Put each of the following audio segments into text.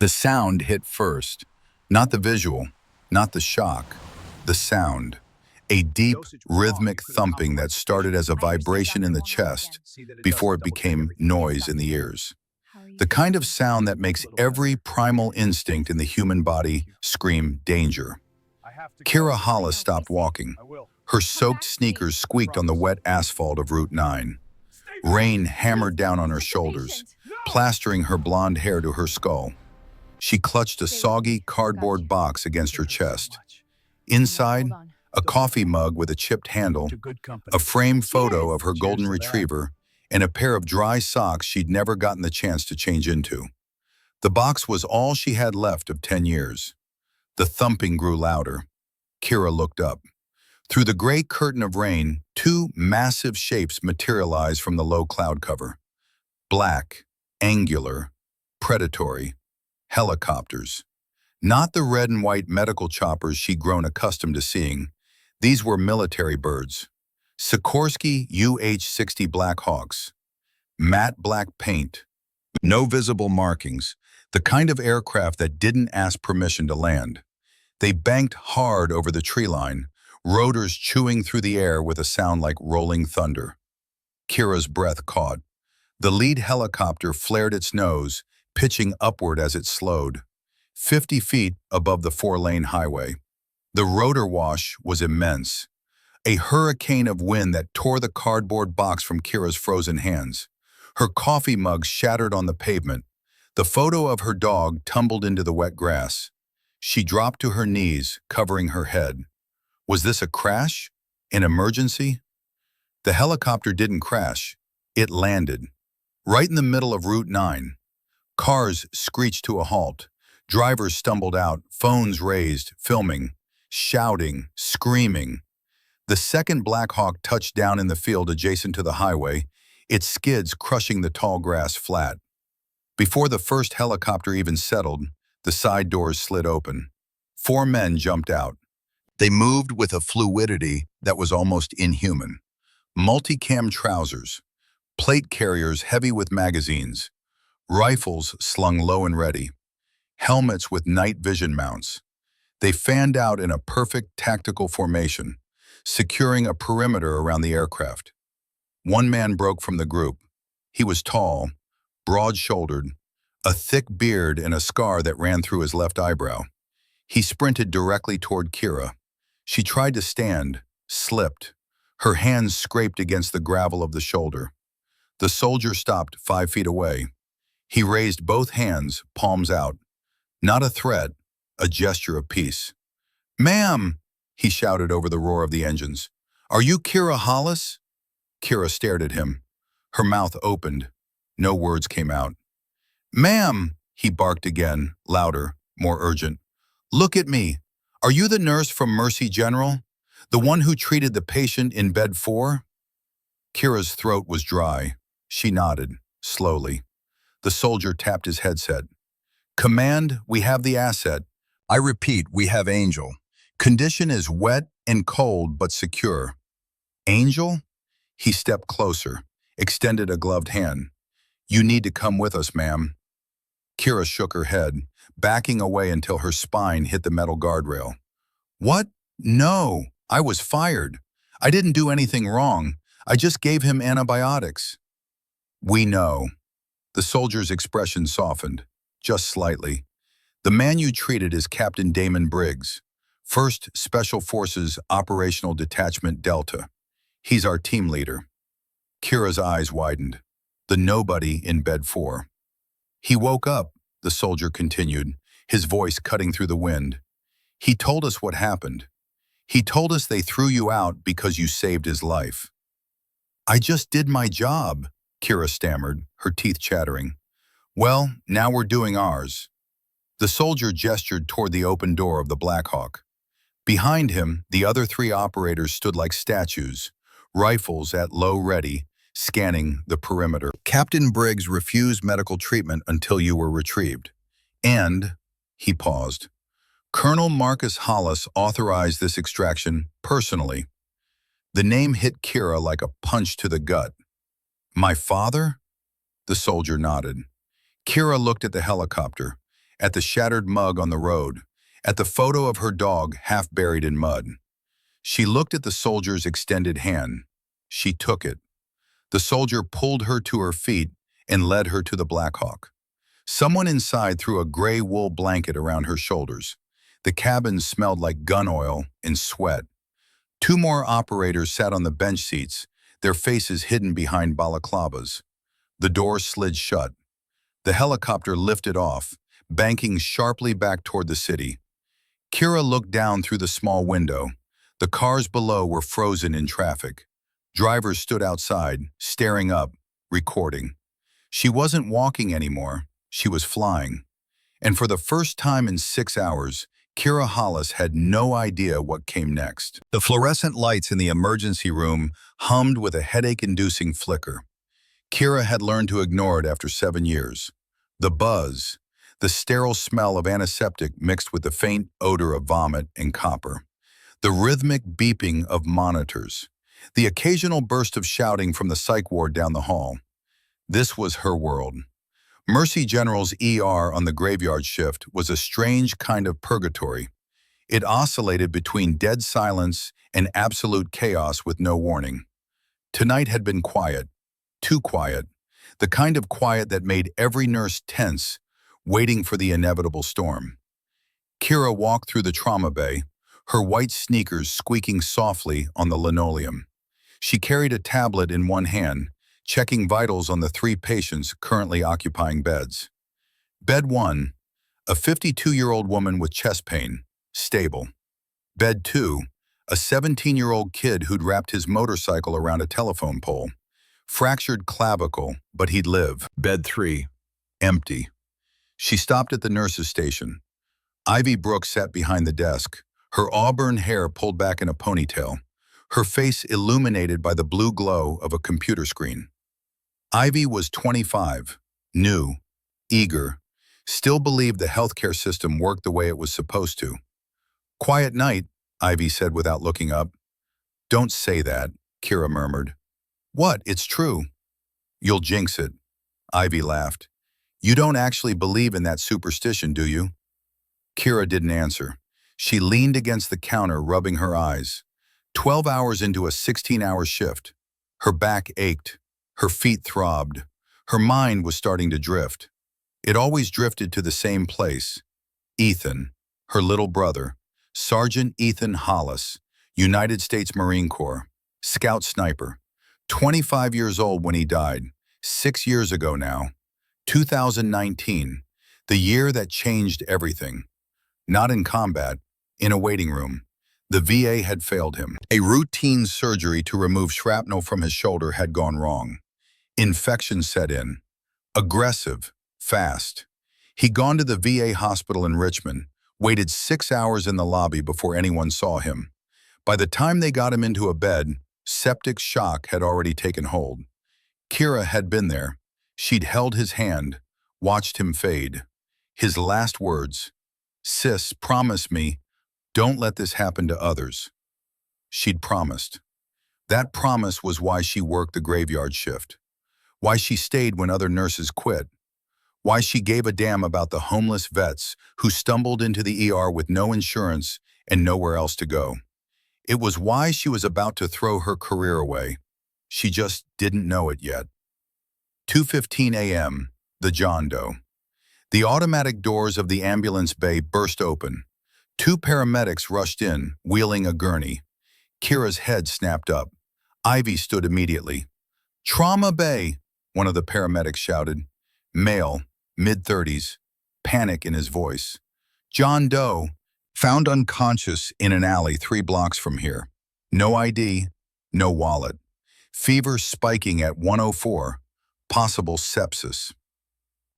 The sound hit first. Not the visual, not the shock. The sound. A deep, rhythmic thumping that started as a vibration in the chest before it became noise in the ears. The kind of sound that makes every primal instinct in the human body scream danger. Kira Hollis stopped walking. Her soaked sneakers squeaked on the wet asphalt of Route 9. Rain hammered down on her shoulders, plastering her blonde hair to her skull. She clutched a soggy cardboard box against her chest. Inside, a coffee mug with a chipped handle, a framed photo of her golden retriever, and a pair of dry socks she'd never gotten the chance to change into. The box was all she had left of 10 years. The thumping grew louder. Kira looked up. Through the gray curtain of rain, two massive shapes materialized from the low cloud cover. Black, angular, predatory. Helicopters. Not the red and white medical choppers she'd grown accustomed to seeing. These were military birds. Sikorsky UH-60 Black Hawks. Matte black paint. No visible markings. The kind of aircraft that didn't ask permission to land. They banked hard over the tree line, rotors chewing through the air with a sound like rolling thunder. Kira's breath caught. The lead helicopter flared its nose, pitching upward as it slowed, 50 feet above the 4-lane highway. The rotor wash was immense, a hurricane of wind that tore the cardboard box from Kira's frozen hands. Her coffee mug shattered on the pavement. The photo of her dog tumbled into the wet grass. She dropped to her knees, covering her head. Was this a crash? An emergency? The helicopter didn't crash. It landed. Right in the middle of Route 9. Cars screeched to a halt. Drivers stumbled out, phones raised, filming, shouting, screaming. The second Black Hawk touched down in the field adjacent to the highway, its skids crushing the tall grass flat. Before the first helicopter even settled, the side doors slid open. 4 men jumped out. They moved with a fluidity that was almost inhuman. Multicam trousers, plate carriers heavy with magazines, rifles slung low and ready, helmets with night vision mounts. They fanned out in a perfect tactical formation, securing a perimeter around the aircraft. One man broke from the group. He was tall, broad-shouldered, a thick beard and a scar that ran through his left eyebrow. He sprinted directly toward Kira. She tried to stand, slipped. Her hands scraped against the gravel of the shoulder. The soldier stopped 5 feet away. He raised both hands, palms out. Not a threat, a gesture of peace. "Ma'am!" he shouted over the roar of the engines. "Are you Kira Hollis?" Kira stared at him. Her mouth opened. No words came out. "Ma'am!" he barked again, louder, more urgent. "Look at me. Are you the nurse from Mercy General? The one who treated the patient in bed 4? Kira's throat was dry. She nodded, slowly. The soldier tapped his headset. "Command, we have the asset. I repeat, we have Angel. Condition is wet and cold but secure." "Angel?" He stepped closer, extended a gloved hand. "You need to come with us, ma'am." Kira shook her head, backing away until her spine hit the metal guardrail. "What? No, I was fired. I didn't do anything wrong. I just gave him antibiotics." "We know." The soldier's expression softened, just slightly. "The man you treated is Captain Damon Briggs, 1st Special Forces Operational Detachment Delta. He's our team leader." Kira's eyes widened. The nobody in bed 4. "He woke up," the soldier continued, his voice cutting through the wind. "He told us what happened. He told us they threw you out because you saved his life." "I just did my job," Kira stammered, her teeth chattering. "Well, now we're doing ours." The soldier gestured toward the open door of the Black Hawk. Behind him, the other 3 operators stood like statues, rifles at low ready, scanning the perimeter. "Captain Briggs refused medical treatment until you were retrieved. And," he paused, "Colonel Marcus Hollis authorized this extraction personally." The name hit Kira like a punch to the gut. "My father?" The soldier nodded. Kira looked at the helicopter. at the shattered mug on the road, at the photo of her dog half buried in mud. She looked at the soldier's extended hand. She took it. The soldier pulled her to her feet and led her to the Blackhawk. Someone inside threw a gray wool blanket around her shoulders. The cabin smelled like gun oil and sweat. Two more operators sat on the bench seats, their faces hidden behind balaclavas. The door slid shut. The helicopter lifted off, banking sharply back toward the city. Kira looked down through the small window. The cars below were frozen in traffic. Drivers stood outside, staring up, recording. She wasn't walking anymore. She was flying. And for the first time in 6 hours, Kira Hollis had no idea what came next. The fluorescent lights in the emergency room hummed with a headache-inducing flicker. Kira had learned to ignore it after 7 years. The buzz, the sterile smell of antiseptic mixed with the faint odor of vomit and copper. The rhythmic beeping of monitors. The occasional burst of shouting from the psych ward down the hall. This was her world. Mercy General's ER on the graveyard shift was a strange kind of purgatory. It oscillated between dead silence and absolute chaos with no warning. Tonight had been quiet, too quiet, the kind of quiet that made every nurse tense, waiting for the inevitable storm. Kira walked through the trauma bay, her white sneakers squeaking softly on the linoleum. She carried a tablet in one hand, checking vitals on the 3 patients currently occupying beds. Bed 1, a 52-year-old woman with chest pain, stable. Bed 2, a 17-year-old kid who'd wrapped his motorcycle around a telephone pole. Fractured clavicle, but he'd live. Bed 3, empty. She stopped at the nurse's station. Ivy Brooks sat behind the desk, her auburn hair pulled back in a ponytail, her face illuminated by the blue glow of a computer screen. Ivy was 25, new, eager, still believed the healthcare system worked the way it was supposed to. "Quiet night," Ivy said without looking up. "Don't say that," Kira murmured. "What? It's true." "You'll jinx it," Ivy laughed. "You don't actually believe in that superstition, do you?" Kira didn't answer. She leaned against the counter, rubbing her eyes. 12 hours into a 16-hour shift. Her back ached. Her feet throbbed. Her mind was starting to drift. It always drifted to the same place. Ethan, her little brother, Sergeant Ethan Hollis, United States Marine Corps, scout sniper, 25 years old when he died, 6 years ago now, 2019, the year that changed everything. Not in combat, in a waiting room. The VA had failed him. A routine surgery to remove shrapnel from his shoulder had gone wrong. Infection set in. Aggressive, fast. He'd gone to the VA hospital in Richmond, waited 6 hours in the lobby before anyone saw him. By the time they got him into a bed, septic shock had already taken hold. Kira had been there. She'd held his hand, watched him fade. His last words, "Sis, promise me, don't let this happen to others." She'd promised. That promise was why she worked the graveyard shift. Why she stayed when other nurses quit. Why she gave a damn about the homeless vets who stumbled into the ER with no insurance and nowhere else to go. It was why she was about to throw her career away. She just didn't know it yet. 2:15 a.m., the John Doe. The automatic doors of the ambulance bay burst open. 2 paramedics rushed in, wheeling a gurney. Kira's head snapped up. Ivy stood immediately. "Trauma bay," one of the paramedics shouted. Male, mid-30s, panic in his voice. "John Doe, found unconscious in an alley 3 blocks from here. No ID, no wallet. Fever spiking at 104, possible sepsis."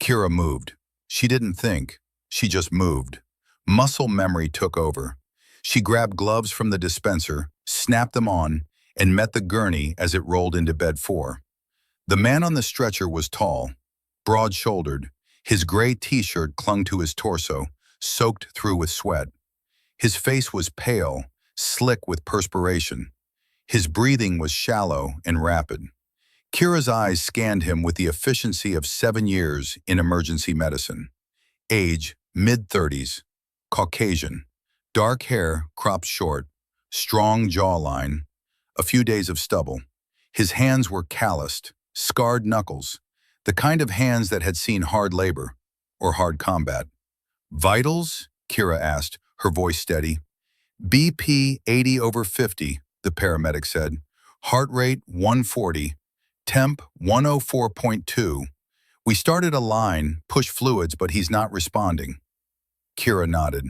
Kira moved. She didn't think, she just moved. Muscle memory took over. She grabbed gloves from the dispenser, snapped them on, and met the gurney as it rolled into bed 4. The man on the stretcher was tall, broad-shouldered. His gray t-shirt clung to his torso, soaked through with sweat. His face was pale, slick with perspiration. His breathing was shallow and rapid. Kira's eyes scanned him with the efficiency of 7 years in emergency medicine. Age, mid-30s, Caucasian, dark hair cropped short, strong jawline, a few days of stubble. His hands were calloused, scarred knuckles, the kind of hands that had seen hard labor or hard combat. Vitals? Kira asked, her voice steady. BP 80/50, the paramedic said. Heart rate 140, temp 104.2. We started a line, push fluids, but he's not responding. Kira nodded.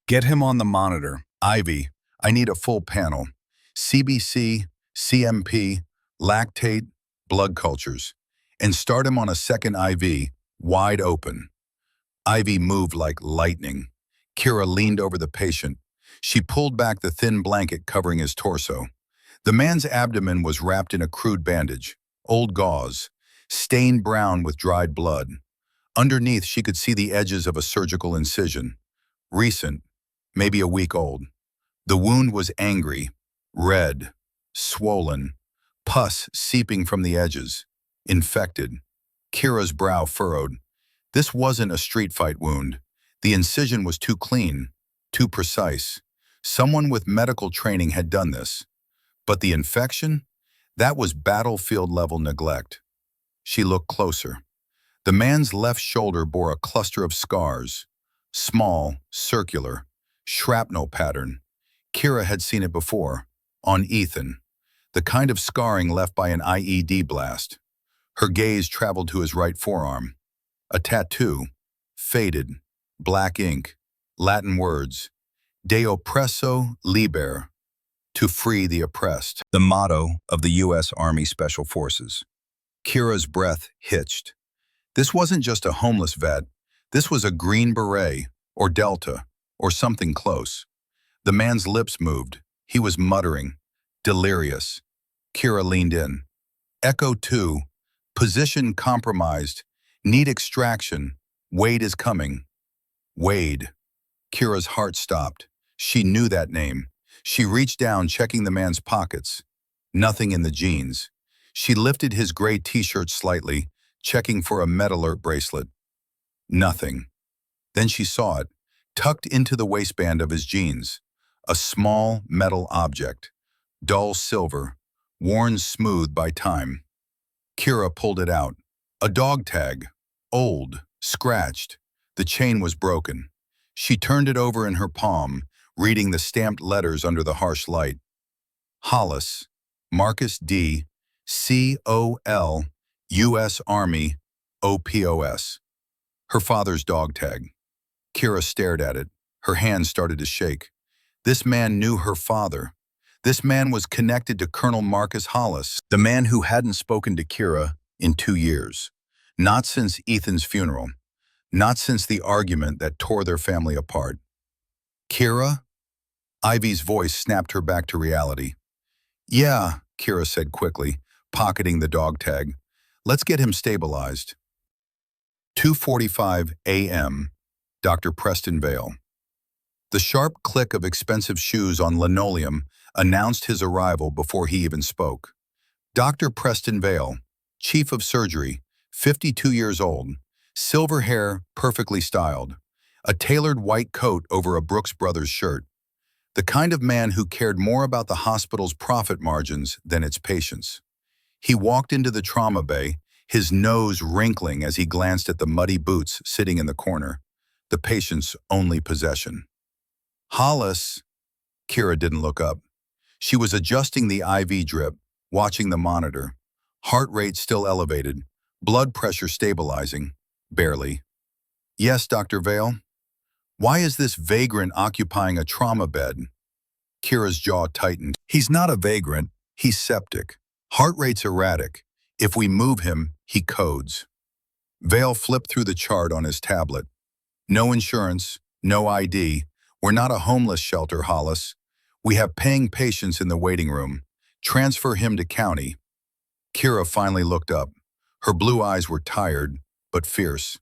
Get him on the monitor. Ivy, I need a full panel. CBC, CMP, lactate, blood cultures. And start him on a second IV, wide open. Ivy moved like lightning. Kira leaned over the patient. She pulled back the thin blanket covering his torso. The man's abdomen was wrapped in a crude bandage, old gauze, stained brown with dried blood. Underneath, she could see the edges of a surgical incision. Recent, maybe a week old. The wound was angry, red, swollen, pus seeping from the edges, infected. Kira's brow furrowed. This wasn't a street fight wound. The incision was too clean, too precise. Someone with medical training had done this. But the infection? That was battlefield-level neglect. She looked closer. The man's left shoulder bore a cluster of scars. Small, circular, shrapnel pattern. Kira had seen it before, on Ethan. The kind of scarring left by an IED blast. Her gaze traveled to his right forearm. A tattoo, faded, black ink, Latin words, De oppresso liber, to free the oppressed, the motto of the U.S. Army Special Forces. Kira's breath hitched. This wasn't just a homeless vet. This was a Green Beret, or Delta, or something close. The man's lips moved. He was muttering, delirious. Kira leaned in. Echo 2, position compromised, need extraction, Wade is coming. Wade. Kira's heart stopped. She knew that name. She reached down, checking the man's pockets. Nothing in the jeans. She lifted his gray t-shirt slightly, checking for a MedAlert bracelet. Nothing. Then she saw it, tucked into the waistband of his jeans. A small metal object, dull silver, worn smooth by time. Kira pulled it out. A dog tag, old, scratched. The chain was broken. She turned it over in her palm, reading the stamped letters under the harsh light. Hollis, Marcus D. C.O.L. U.S. Army, OPOS. Her father's dog tag. Kira stared at it. Her hands started to shake. This man knew her father. This man was connected to Colonel Marcus Hollis, the man who hadn't spoken to Kira in 2 years. Not since Ethan's funeral. Not since the argument that tore their family apart. Kira? Ivy's voice snapped her back to reality. Yeah, Kira said quickly, pocketing the dog tag. Let's get him stabilized. 2:45 a.m. Dr. Preston Vale. The sharp click of expensive shoes on linoleum announced his arrival before he even spoke. Dr. Preston Vale, Chief of Surgery, 52 years old, silver hair perfectly styled, a tailored white coat over a Brooks Brothers shirt. The kind of man who cared more about the hospital's profit margins than its patients. He walked into the trauma bay, his nose wrinkling as he glanced at the muddy boots sitting in the corner, the patient's only possession. Hollis. Kira didn't look up. She was adjusting the IV drip, watching the monitor. Heart rate still elevated, blood pressure stabilizing, barely. Yes, Dr. Vale? Why is this vagrant occupying a trauma bed? Kira's jaw tightened. He's not a vagrant, he's septic. Heart rate's erratic. If we move him, he codes. Vale flipped through the chart on his tablet. No insurance, no ID. We're not a homeless shelter, Hollis. We have paying patients in the waiting room. Transfer him to county. Kira finally looked up. Her blue eyes were tired, but fierce.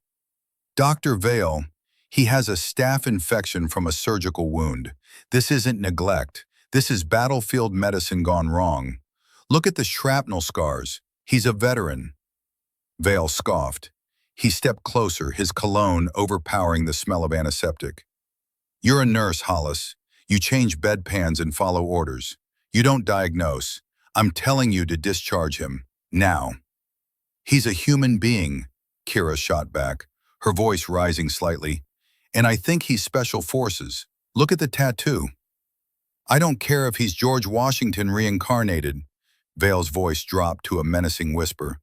Dr. Vale, he has a staph infection from a surgical wound. This isn't neglect. This is battlefield medicine gone wrong. Look at the shrapnel scars. He's a veteran. Vale scoffed. He stepped closer, his cologne overpowering the smell of antiseptic. "You're a nurse, Hollis. You change bedpans and follow orders. You don't diagnose. I'm telling you to discharge him. Now." "He's a human being," Kira shot back, her voice rising slightly. "And I think he's special forces. Look at the tattoo." "I don't care if he's George Washington reincarnated." Vale's voice dropped to a menacing whisper.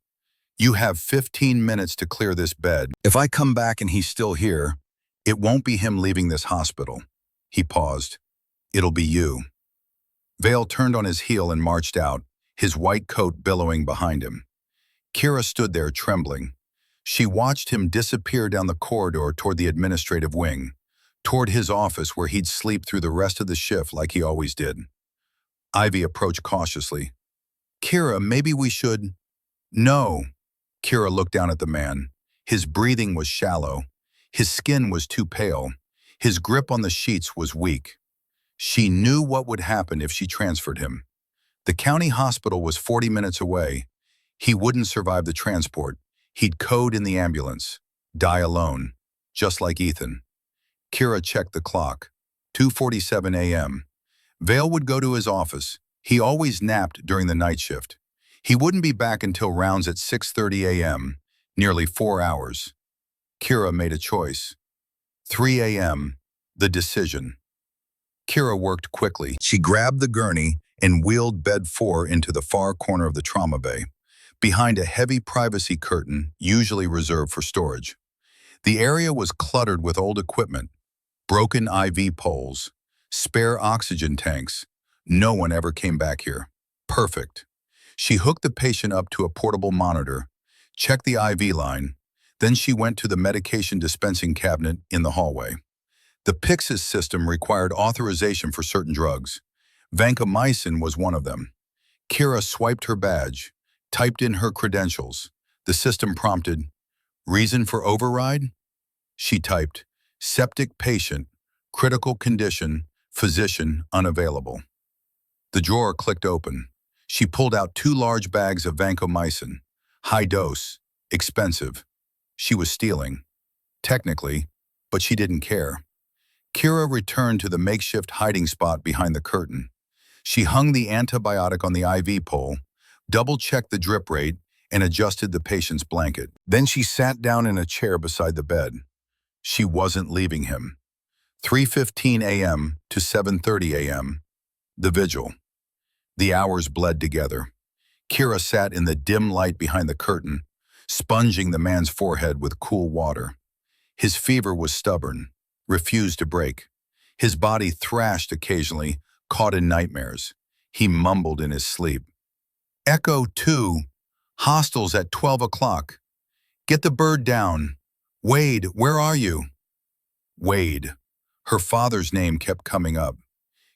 "You have 15 minutes to clear this bed. If I come back and he's still here, it won't be him leaving this hospital." He paused. "It'll be you." Vale turned on his heel and marched out, his white coat billowing behind him. Kira stood there trembling. She watched him disappear down the corridor toward the administrative wing, toward his office where he'd sleep through the rest of the shift like he always did. Ivy approached cautiously. "Kira, maybe we should—" "No." Kira looked down at the man. His breathing was shallow. His skin was too pale. His grip on the sheets was weak. She knew what would happen if she transferred him. The county hospital was 40 minutes away. He wouldn't survive the transport. He'd code in the ambulance, die alone, just like Ethan. Kira checked the clock. 2:47 a.m. Vale would go to his office. He always napped during the night shift. He wouldn't be back until rounds at 6:30 a.m., nearly 4 hours. Kira made a choice. 3 a.m., the decision. Kira worked quickly. She grabbed the gurney and wheeled bed 4 into the far corner of the trauma bay, behind a heavy privacy curtain usually reserved for storage. The area was cluttered with old equipment, broken IV poles, spare oxygen tanks. No one ever came back here. Perfect. She hooked the patient up to a portable monitor, checked the IV line, then she went to the medication dispensing cabinet in the hallway. The Pyxis system required authorization for certain drugs. Vancomycin was one of them. Kira swiped her badge, typed in her credentials. The system prompted, "Reason for override?" She typed, "Septic patient, critical condition, physician unavailable." The drawer clicked open. She pulled out 2 large bags of vancomycin. High dose, expensive. She was stealing. Technically, but she didn't care. Kira returned to the makeshift hiding spot behind the curtain. She hung the antibiotic on the IV pole, double-checked the drip rate, and adjusted the patient's blanket. Then she sat down in a chair beside the bed. She wasn't leaving him. 3:15 a.m. to 7:30 a.m. The vigil. The hours bled together. Kira sat in the dim light behind the curtain, sponging the man's forehead with cool water. His fever was stubborn, refused to break. His body thrashed occasionally, caught in nightmares. He mumbled in his sleep. "Echo 2, hostiles at 12 o'clock. Get the bird down. Wade, where are you?" Wade. Her father's name kept coming up.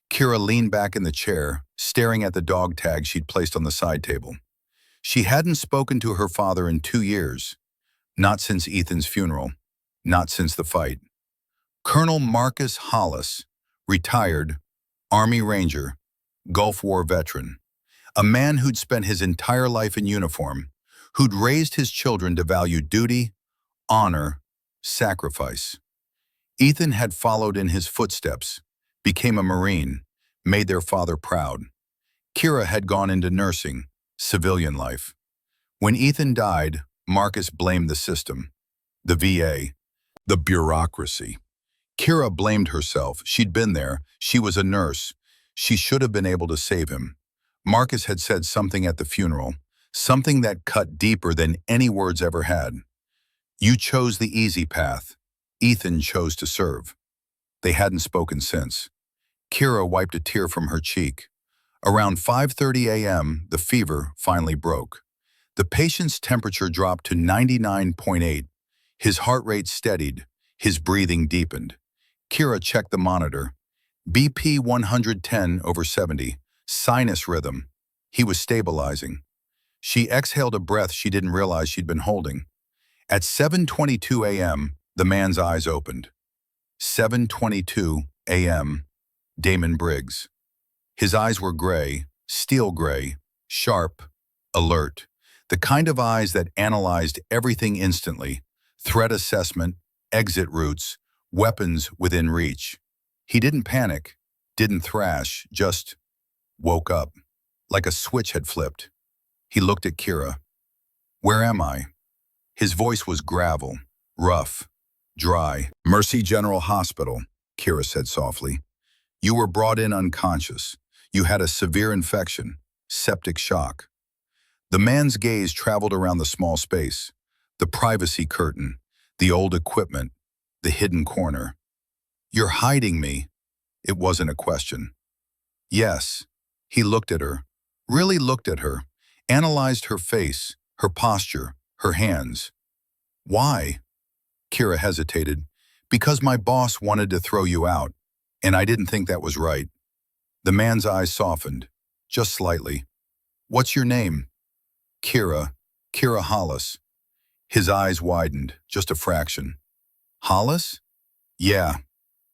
Kira leaned back in the chair, staring at the dog tag she'd placed on the side table. She hadn't spoken to her father in 2 years. Not since Ethan's funeral. Not since the fight. Colonel Marcus Hollis, retired, Army Ranger, Gulf War veteran. A man who'd spent his entire life in uniform, who'd raised his children to value duty, honor, sacrifice. Ethan had followed in his footsteps, became a Marine, made their father proud. Kira had gone into nursing, civilian life. When Ethan died, Marcus blamed the system, the VA, the bureaucracy. Kira blamed herself. She'd been there. She was a nurse. She should have been able to save him. Marcus had said something at the funeral, something that cut deeper than any words ever had. "You chose the easy path. Ethan chose to serve." They hadn't spoken since. Kira wiped a tear from her cheek. Around 5:30 a.m., the fever finally broke. The patient's temperature dropped to 99.8. His heart rate steadied. His breathing deepened. Kira checked the monitor. BP 110/70. Sinus rhythm. He was stabilizing. She exhaled a breath she didn't realize she'd been holding. At 7:22 a.m., the man's eyes opened. 7:22 a.m., Damon Briggs. His eyes were gray, steel gray, sharp, alert, the kind of eyes that analyzed everything instantly, threat assessment, exit routes, weapons within reach. He didn't panic, didn't thrash, just woke up. Like a switch had flipped. He looked at Kira. "Where am I?" His voice was gravel, rough, dry. "Mercy General Hospital," Kira said softly. "You were brought in unconscious. You had a severe infection, septic shock." The man's gaze traveled around the small space, the privacy curtain, the old equipment, the hidden corner. "You're hiding me." It wasn't a question. "Yes." He looked at her, really looked at her, analyzed her face, her posture, her hands. "Why?" Kira hesitated. "Because my boss wanted to throw you out, and I didn't think that was right." The man's eyes softened, just slightly. "What's your name?" Kira Hollis." His eyes widened, just a fraction. "Hollis?" "Yeah."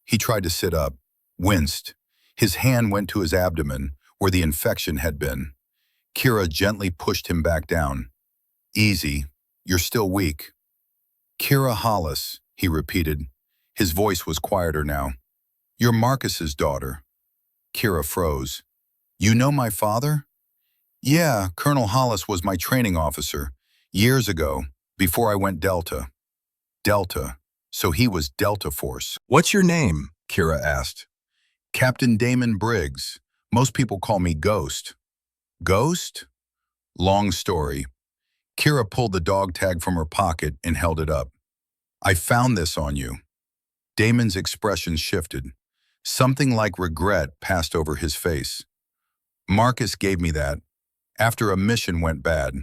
He tried to sit up, winced. His hand went to his abdomen, where the infection had been. Kira gently pushed him back down. "Easy. You're still weak." "Kira Hollis," he repeated. His voice was quieter now. "You're Marcus's daughter." Kira froze. "You know my father?" "Yeah, Colonel Hollis was my training officer. Years ago, before I went Delta." "Delta. So he was Delta Force." "What's your name?" Kira asked. "Captain Damon Briggs. Most people call me Ghost." "Ghost?" "Long story." Kira pulled the dog tag from her pocket and held it up. "I found this on you." Damon's expression shifted. Something like regret passed over his face. "Marcus gave me that after a mission went bad.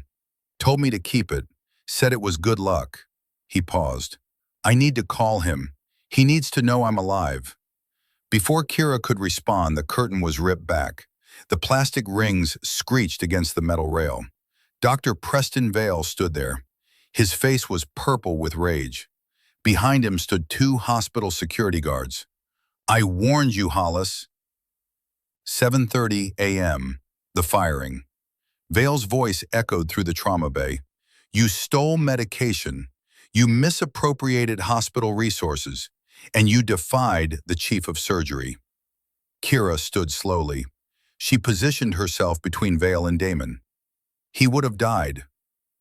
Told me to keep it. Said it was good luck." He paused. "I need to call him. He needs to know I'm alive." Before Kira could respond, the curtain was ripped back. The plastic rings screeched against the metal rail. Dr. Preston Vale stood there. His face was purple with rage. Behind him stood two hospital security guards. "I warned you, Hollis." 7:30 a.m. The firing. Vale's voice echoed through the trauma bay. "You stole medication. You misappropriated hospital resources. And you defied the chief of surgery." Kira stood slowly. She positioned herself between Vale and Damon. "He would have died."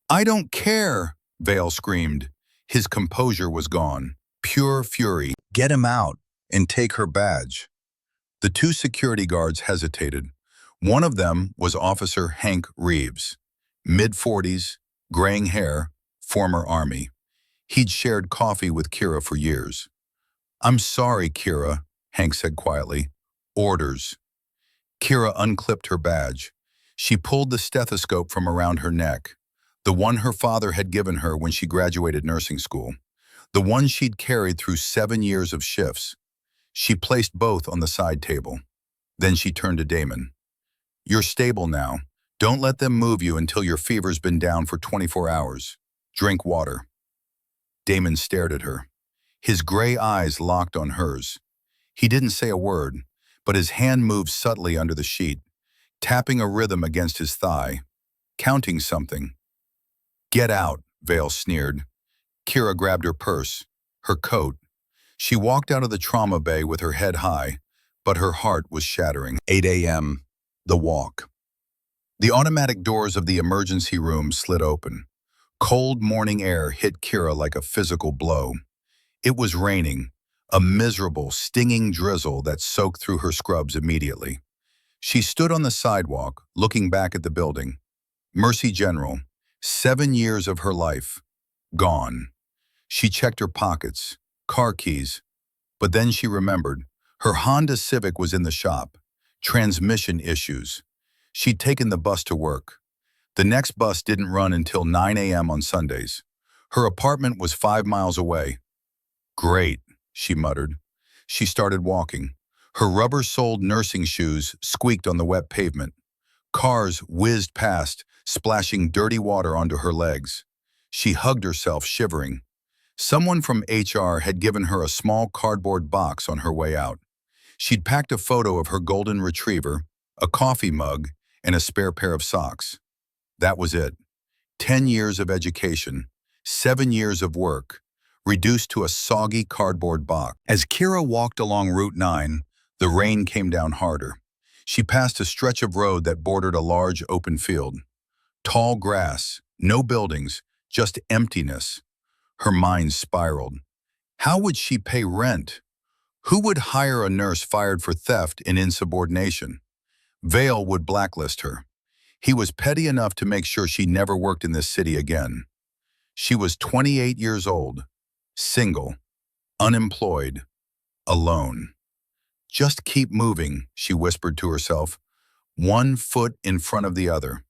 "I don't care," Vale screamed. His composure was gone. Pure fury. "Get him out and take her badge." The two security guards hesitated. One of them was Officer Hank Reeves, mid-40s, graying hair, former Army. He'd shared coffee with Kira for years. "I'm sorry, Kira," Hank said quietly. "Orders." Kira unclipped her badge. She pulled the stethoscope from around her neck, the one her father had given her when she graduated nursing school, the one she'd carried through 7 years of shifts. She placed both on the side table. Then she turned to Damon. "You're stable now. Don't let them move you until your fever's been down for 24 hours. Drink water." Damon stared at her. His gray eyes locked on hers. He didn't say a word, but his hand moved subtly under the sheet, tapping a rhythm against his thigh, counting something. "Get out," Vale sneered. Kira grabbed her purse, her coat. She walked out of the trauma bay with her head high, but her heart was shattering. 8 a.m. The walk. The automatic doors of the emergency room slid open. Cold morning air hit Kira like a physical blow. It was raining, a miserable, stinging drizzle that soaked through her scrubs immediately. She stood on the sidewalk, looking back at the building. Mercy General, 7 years of her life, gone. She checked her pockets, car keys, but then she remembered. Her Honda Civic was in the shop. Transmission issues. She'd taken the bus to work. The next bus didn't run until 9 a.m. on Sundays. Her apartment was 5 miles away. "Great," she muttered. She started walking. Her rubber-soled nursing shoes squeaked on the wet pavement. Cars whizzed past, splashing dirty water onto her legs. She hugged herself, shivering. Someone from HR had given her a small cardboard box on her way out. She'd packed a photo of her golden retriever, a coffee mug, and a spare pair of socks. That was it. 10 years of education, 7 years of work, reduced to a soggy cardboard box. As Kira walked along Route 9, the rain came down harder. She passed a stretch of road that bordered a large open field. Tall grass, no buildings, just emptiness. Her mind spiraled. How would she pay rent? Who would hire a nurse fired for theft and insubordination? Vale would blacklist her. He was petty enough to make sure she never worked in this city again. She was 28 years old, single, unemployed, alone. Just keep moving, she whispered to herself, one foot in front of the other.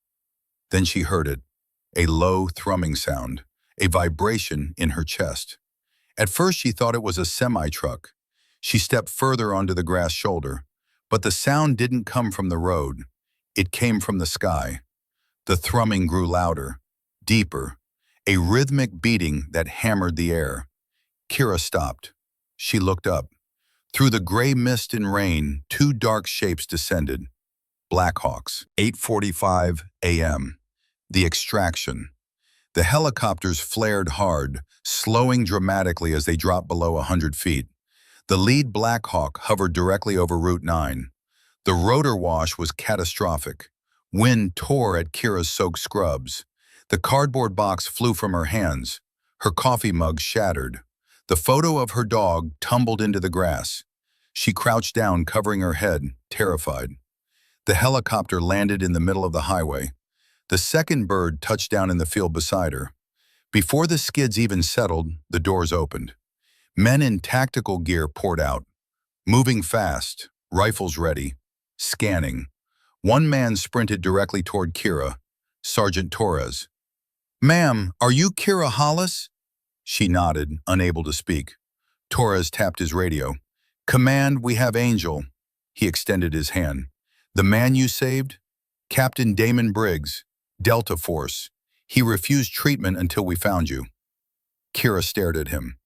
Then she heard it, a low thrumming sound, a vibration in her chest. At first she thought it was a semi-truck. She stepped further onto the grass shoulder, but the sound didn't come from the road. It came from the sky. The thrumming grew louder, deeper, a rhythmic beating that hammered the air. Kira stopped. She looked up. Through the gray mist and rain, two dark shapes descended. Blackhawks, 8:45 a.m. The extraction. The helicopters flared hard, slowing dramatically as they dropped below 100 feet. The lead Blackhawk hovered directly over Route 9. The rotor wash was catastrophic. Wind tore at Kira's soaked scrubs. The cardboard box flew from her hands. Her coffee mug shattered. The photo of her dog tumbled into the grass. She crouched down, covering her head, terrified. The helicopter landed in the middle of the highway. The second bird touched down in the field beside her. Before the skids even settled, the doors opened. Men in tactical gear poured out, moving fast, rifles ready, scanning. One man sprinted directly toward Kira, Sergeant Torres. "Ma'am, are you Kira Hollis?" She nodded, unable to speak. Torres tapped his radio. "Command, we have Angel." He extended his hand. "The man you saved? Captain Damon Briggs, Delta Force. He refused treatment until we found you." Kira stared at him.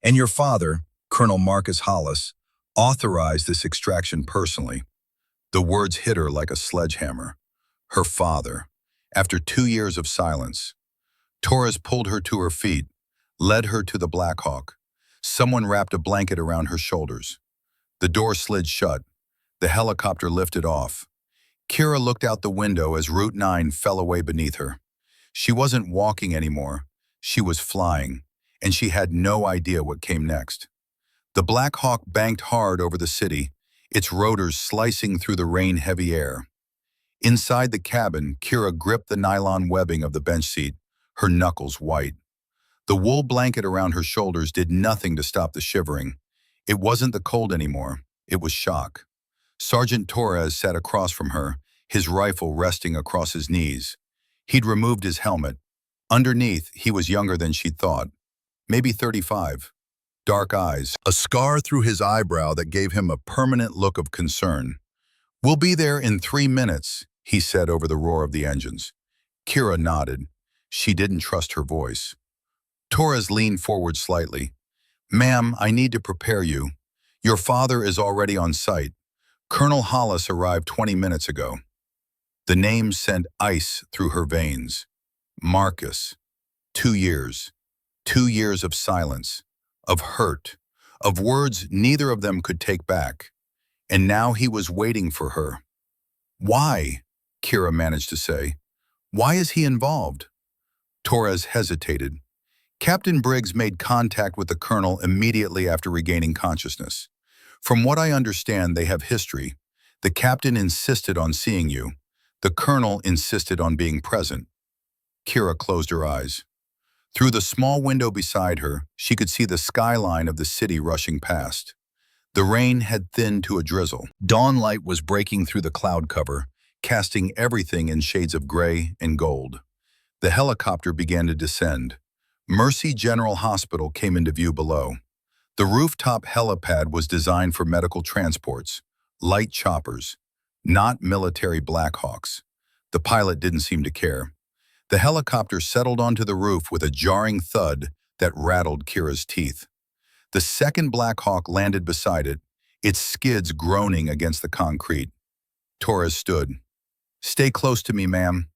"And your father, Colonel Marcus Hollis, authorized this extraction personally." The words hit her like a sledgehammer. Her father. After 2 years of silence. Torres pulled her to her feet, led her to the Blackhawk. Someone wrapped a blanket around her shoulders. The door slid shut. The helicopter lifted off. Kira looked out the window as Route 9 fell away beneath her. She wasn't walking anymore. She was flying, and she had no idea what came next. The Black Hawk banked hard over the city, its rotors slicing through the rain-heavy air. Inside the cabin, Kira gripped the nylon webbing of the bench seat, her knuckles white. The wool blanket around her shoulders did nothing to stop the shivering. It wasn't the cold anymore. It was shock. Sergeant Torres sat across from her, his rifle resting across his knees. He'd removed his helmet. Underneath, he was younger than she'd thought. Maybe 35. Dark eyes, a scar through his eyebrow that gave him a permanent look of concern. "We'll be there in 3 minutes, he said over the roar of the engines. Kira nodded. She didn't trust her voice. Torres leaned forward slightly. "Ma'am, I need to prepare you. Your father is already on site. Colonel Hollis arrived 20 minutes ago." The name sent ice through her veins. Marcus. 2 years. 2 years of silence, of hurt, of words neither of them could take back. And now he was waiting for her. "Why?" Kira managed to say. "Why is he involved?" Torres hesitated. Captain Briggs made contact with the colonel immediately after regaining consciousness. "From what I understand, they have history. The captain insisted on seeing you. The colonel insisted on being present." Kira closed her eyes. Through the small window beside her, she could see the skyline of the city rushing past. The rain had thinned to a drizzle. Dawn light was breaking through the cloud cover, casting everything in shades of gray and gold. The helicopter began to descend. Mercy General Hospital came into view below. The rooftop helipad was designed for medical transports, light choppers, not military Blackhawks. The pilot didn't seem to care. The helicopter settled onto the roof with a jarring thud that rattled Kira's teeth. The second Blackhawk landed beside it, its skids groaning against the concrete. Torres stood. "Stay close to me, ma'am."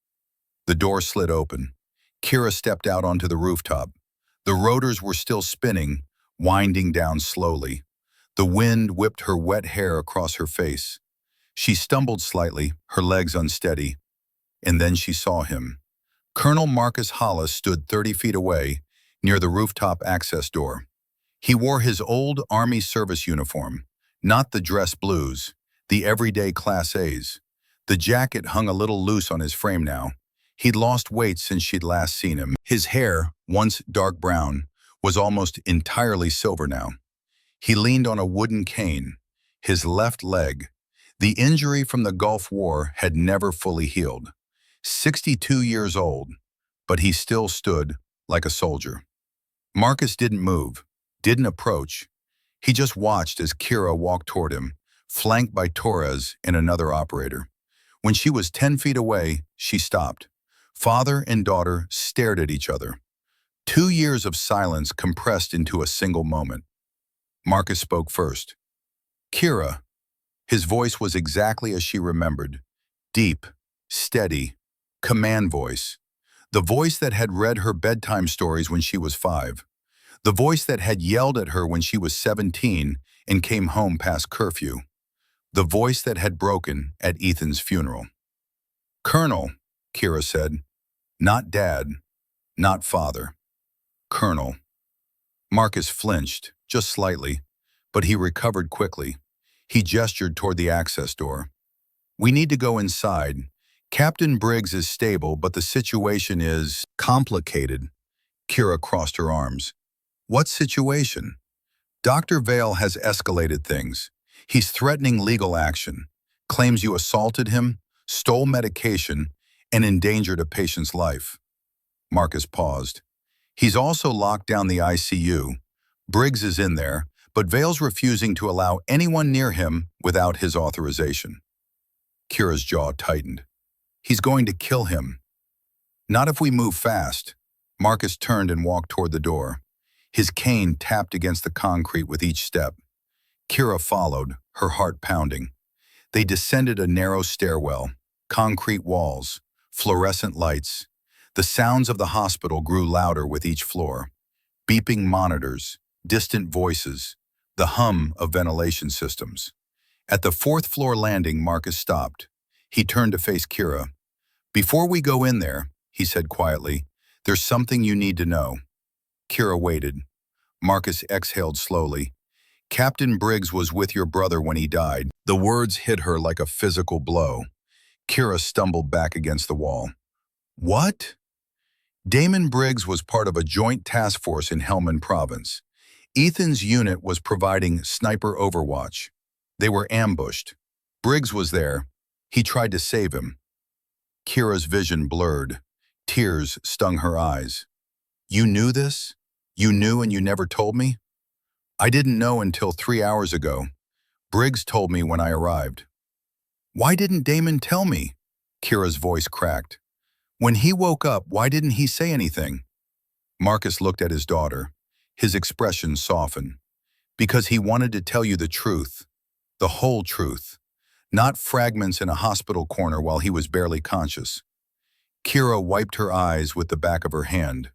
The door slid open. Kira stepped out onto the rooftop. The rotors were still spinning, winding down slowly. The wind whipped her wet hair across her face. She stumbled slightly, her legs unsteady, and then she saw him. Colonel Marcus Hollis stood 30 feet away, near the rooftop access door. He wore his old Army service uniform, not the dress blues, the everyday Class A's. The jacket hung a little loose on his frame now. He'd lost weight since she'd last seen him. His hair, once dark brown, was almost entirely silver now. He leaned on a wooden cane, his left leg. The injury from the Gulf War had never fully healed. 62 years old, but he still stood like a soldier. Marcus didn't move, didn't approach. He just watched as Kira walked toward him, flanked by Torres and another operator. When she was 10 feet away, she stopped. Father and daughter stared at each other. 2 years of silence compressed into a single moment. Marcus spoke first. Kira. His voice was exactly as she remembered. Deep, steady, command voice. The voice that had read her bedtime stories when she was 5. The voice that had yelled at her when she was 17 and came home past curfew. The voice that had broken at Ethan's funeral. Colonel, Kira said. Not Dad, not Father. Colonel. Marcus flinched, just slightly, but he recovered quickly. He gestured toward the access door. We need to go inside. Captain Briggs is stable, but the situation is complicated. Kira crossed her arms. What situation? Dr. Vale has escalated things. He's threatening legal action, claims you assaulted him, stole medication, and endangered a patient's life. Marcus paused. He's also locked down the ICU. Briggs is in there, but Vale's refusing to allow anyone near him without his authorization. Kira's jaw tightened. He's going to kill him. Not if we move fast. Marcus turned and walked toward the door. His cane tapped against the concrete with each step. Kira followed, her heart pounding. They descended a narrow stairwell, concrete walls, fluorescent lights. The sounds of the hospital grew louder with each floor. Beeping monitors, distant voices, the hum of ventilation systems. At the 4th floor landing, Marcus stopped. He turned to face Kira. Before we go in there, he said quietly, there's something you need to know. Kira waited. Marcus exhaled slowly. Captain Briggs was with your brother when he died. The words hit her like a physical blow. Kira stumbled back against the wall. What? Damon Briggs was part of a joint task force in Helmand Province. Ethan's unit was providing sniper overwatch. They were ambushed. Briggs was there. He tried to save him. Kira's vision blurred. Tears stung her eyes. You knew this? You knew and you never told me? I didn't know until 3 hours ago. Briggs told me when I arrived. Why didn't Damon tell me? Kira's voice cracked. When he woke up, why didn't he say anything? Marcus looked at his daughter. His expression softened. Because he wanted to tell you the truth. The whole truth. Not fragments in a hospital corner while he was barely conscious. Kira wiped her eyes with the back of her hand.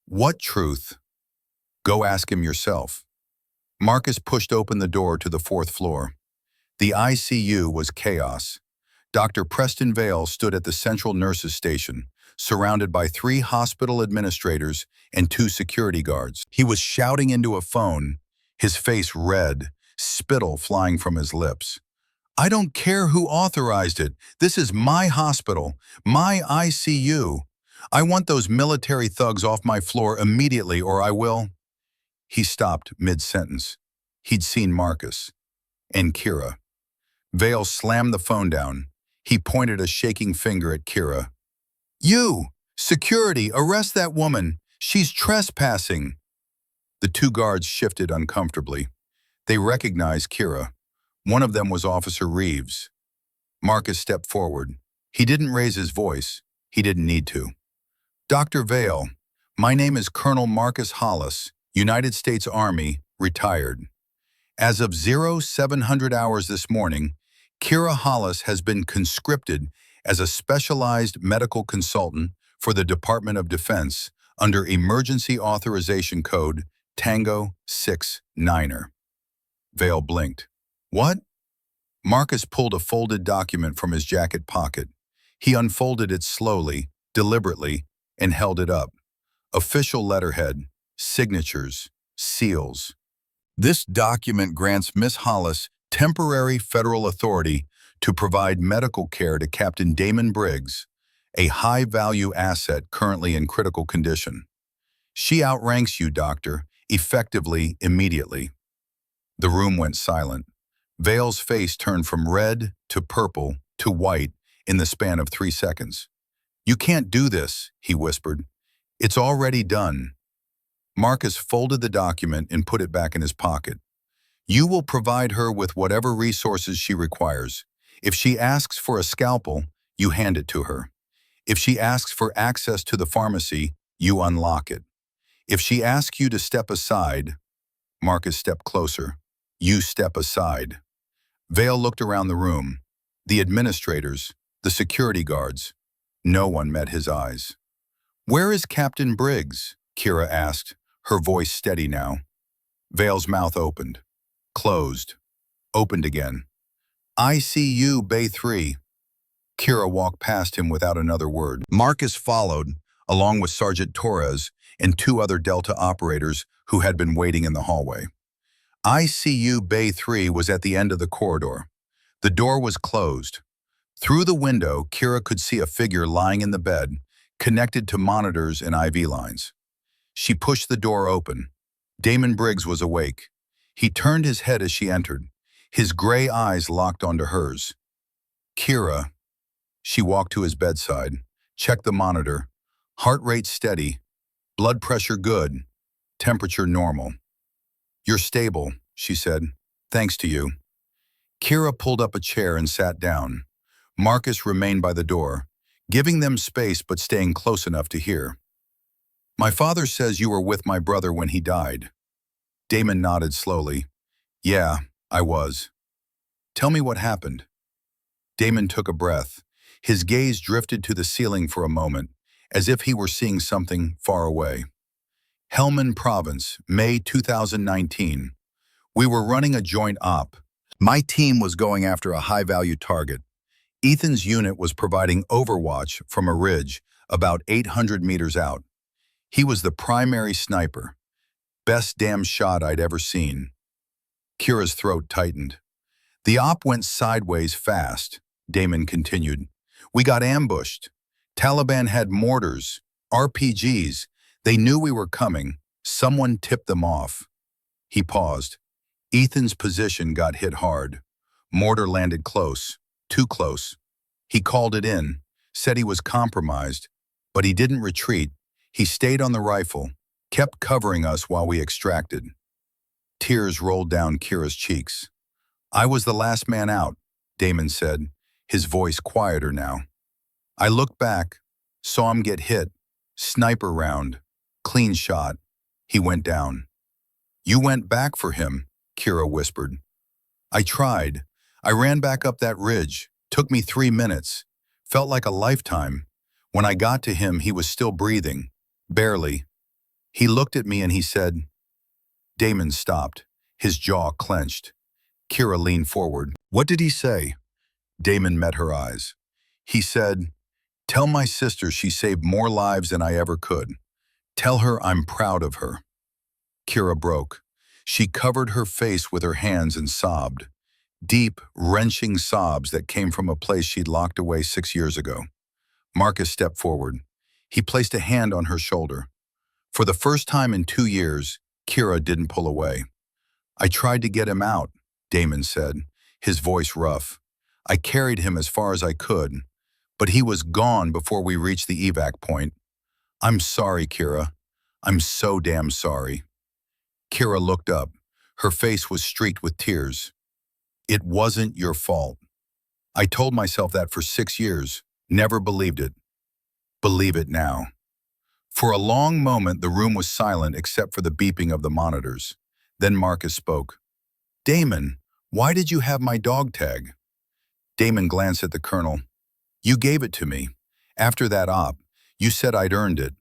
What truth? Go ask him yourself. Marcus pushed open the door to the 4th floor. The ICU was chaos. Dr. Preston Vale stood at the central nurses' station, surrounded by 3 hospital administrators and 2 security guards. He was shouting into a phone, his face red, spittle flying from his lips. I don't care who authorized it. This is my hospital, my ICU. I want those military thugs off my floor immediately or I will. He stopped mid-sentence. He'd seen Marcus. And Kira. Vale slammed the phone down. He pointed a shaking finger at Kira. You! Security! Arrest that woman! She's trespassing! The 2 guards shifted uncomfortably. They recognized Kira. One of them was Officer Reeves. Marcus stepped forward. He didn't raise his voice. He didn't need to. Dr. Vale, my name is Colonel Marcus Hollis, United States Army, retired. As of 0700 hours this morning, Kira Hollis has been conscripted as a specialized medical consultant for the Department of Defense under Emergency Authorization Code Tango 69er. Vale blinked. What? Marcus pulled a folded document from his jacket pocket. He unfolded it slowly, deliberately, and held it up. Official letterhead, signatures, seals. This document grants Miss Hollis temporary federal authority to provide medical care to Captain Damon Briggs, a high-value asset currently in critical condition. She outranks you, Doctor, effectively, immediately. The room went silent. Vale's face turned from red to purple to white in the span of 3 seconds. You can't do this, he whispered. It's already done. Marcus folded the document and put it back in his pocket. You will provide her with whatever resources she requires. If she asks for a scalpel, you hand it to her. If she asks for access to the pharmacy, you unlock it. If she asks you to step aside, Marcus stepped closer. You step aside. Vale looked around the room. The administrators, the security guards. No one met his eyes. Where is Captain Briggs? Kira asked, her voice steady now. Vale's mouth opened, closed, opened again. ICU Bay 3. Kira walked past him without another word. Marcus followed, along with Sergeant Torres and 2 other Delta operators who had been waiting in the hallway. ICU Bay 3 was at the end of the corridor. The door was closed. Through the window, Kira could see a figure lying in the bed, connected to monitors and IV lines. She pushed the door open. Damon Briggs was awake. He turned his head as she entered. His gray eyes locked onto hers. Kira. She walked to his bedside, checked the monitor. Heart rate steady. Blood pressure good. Temperature normal. You're stable, she said. Thanks to you. Kira pulled up a chair and sat down. Marcus remained by the door, giving them space but staying close enough to hear. My father says you were with my brother when he died. Damon nodded slowly. Yeah, I was. Tell me what happened. Damon took a breath. His gaze drifted to the ceiling for a moment, as if he were seeing something far away. Helmand Province, May 2019. We were running a joint op. My team was going after a high-value target. Ethan's unit was providing overwatch from a ridge about 800 meters out. He was the primary sniper. Best damn shot I'd ever seen. Kira's throat tightened. The op went sideways fast, Damon continued. We got ambushed. Taliban had mortars, RPGs. They knew we were coming. Someone tipped them off. He paused. Ethan's position got hit hard. Mortar landed close, too close. He called it in, said he was compromised, but he didn't retreat. He stayed on the rifle, kept covering us while we extracted. Tears rolled down Kira's cheeks. I was the last man out, Damon said, his voice quieter now. I looked back, saw him get hit, sniper round, clean shot. He went down. You went back for him, Kira whispered. I tried. I ran back up that ridge. Took me 3 minutes. Felt like a lifetime. When I got to him, he was still breathing. Barely. He looked at me and he said, Damon stopped. His jaw clenched. Kira leaned forward. What did he say? Damon met her eyes. He said, tell my sister she saved more lives than I ever could. Tell her I'm proud of her. Kira broke. She covered her face with her hands and sobbed. Deep, wrenching sobs that came from a place she'd locked away 6 years ago. Marcus stepped forward. He placed a hand on her shoulder. For the first time in 2 years, Kira didn't pull away. I tried to get him out, Damon said, his voice rough. I carried him as far as I could, but he was gone before we reached the evac point. I'm sorry, Kira. I'm so damn sorry. Kira looked up. Her face was streaked with tears. It wasn't your fault. I told myself that for 6 years, never believed it. Believe it now. For a long moment, the room was silent except for the beeping of the monitors. Then Marcus spoke. Damon, why did you have my dog tag? Damon glanced at the colonel. You gave it to me. After that op, you said I'd earned it,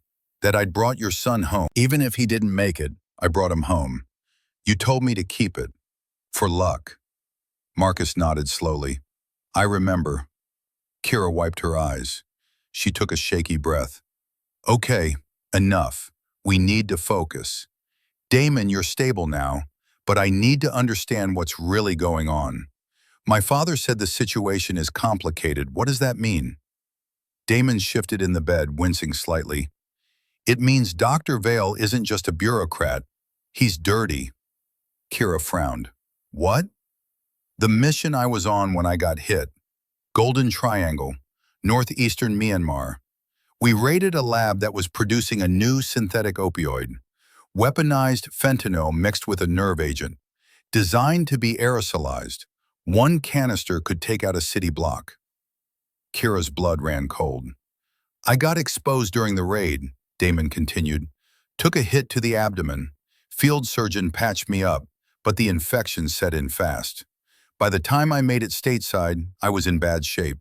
That I'd brought your son home. Even if he didn't make it, I brought him home. You told me to keep it. For luck. Marcus nodded slowly. I remember. Kira wiped her eyes. She took a shaky breath. Okay, enough. We need to focus. Damon, you're stable now, but I need to understand what's really going on. My father said the situation is complicated. What does that mean? Damon shifted in the bed, wincing slightly. It means Dr. Vale isn't just a bureaucrat. He's dirty. Kira frowned. What? The mission I was on when I got hit. Golden Triangle, northeastern Myanmar. We raided a lab that was producing a new synthetic opioid, weaponized fentanyl mixed with a nerve agent, designed to be aerosolized. One canister could take out a city block. Kira's blood ran cold. I got exposed during the raid, Damon continued. Took a hit to the abdomen. Field surgeon patched me up, but the infection set in fast. By the time I made it stateside, I was in bad shape.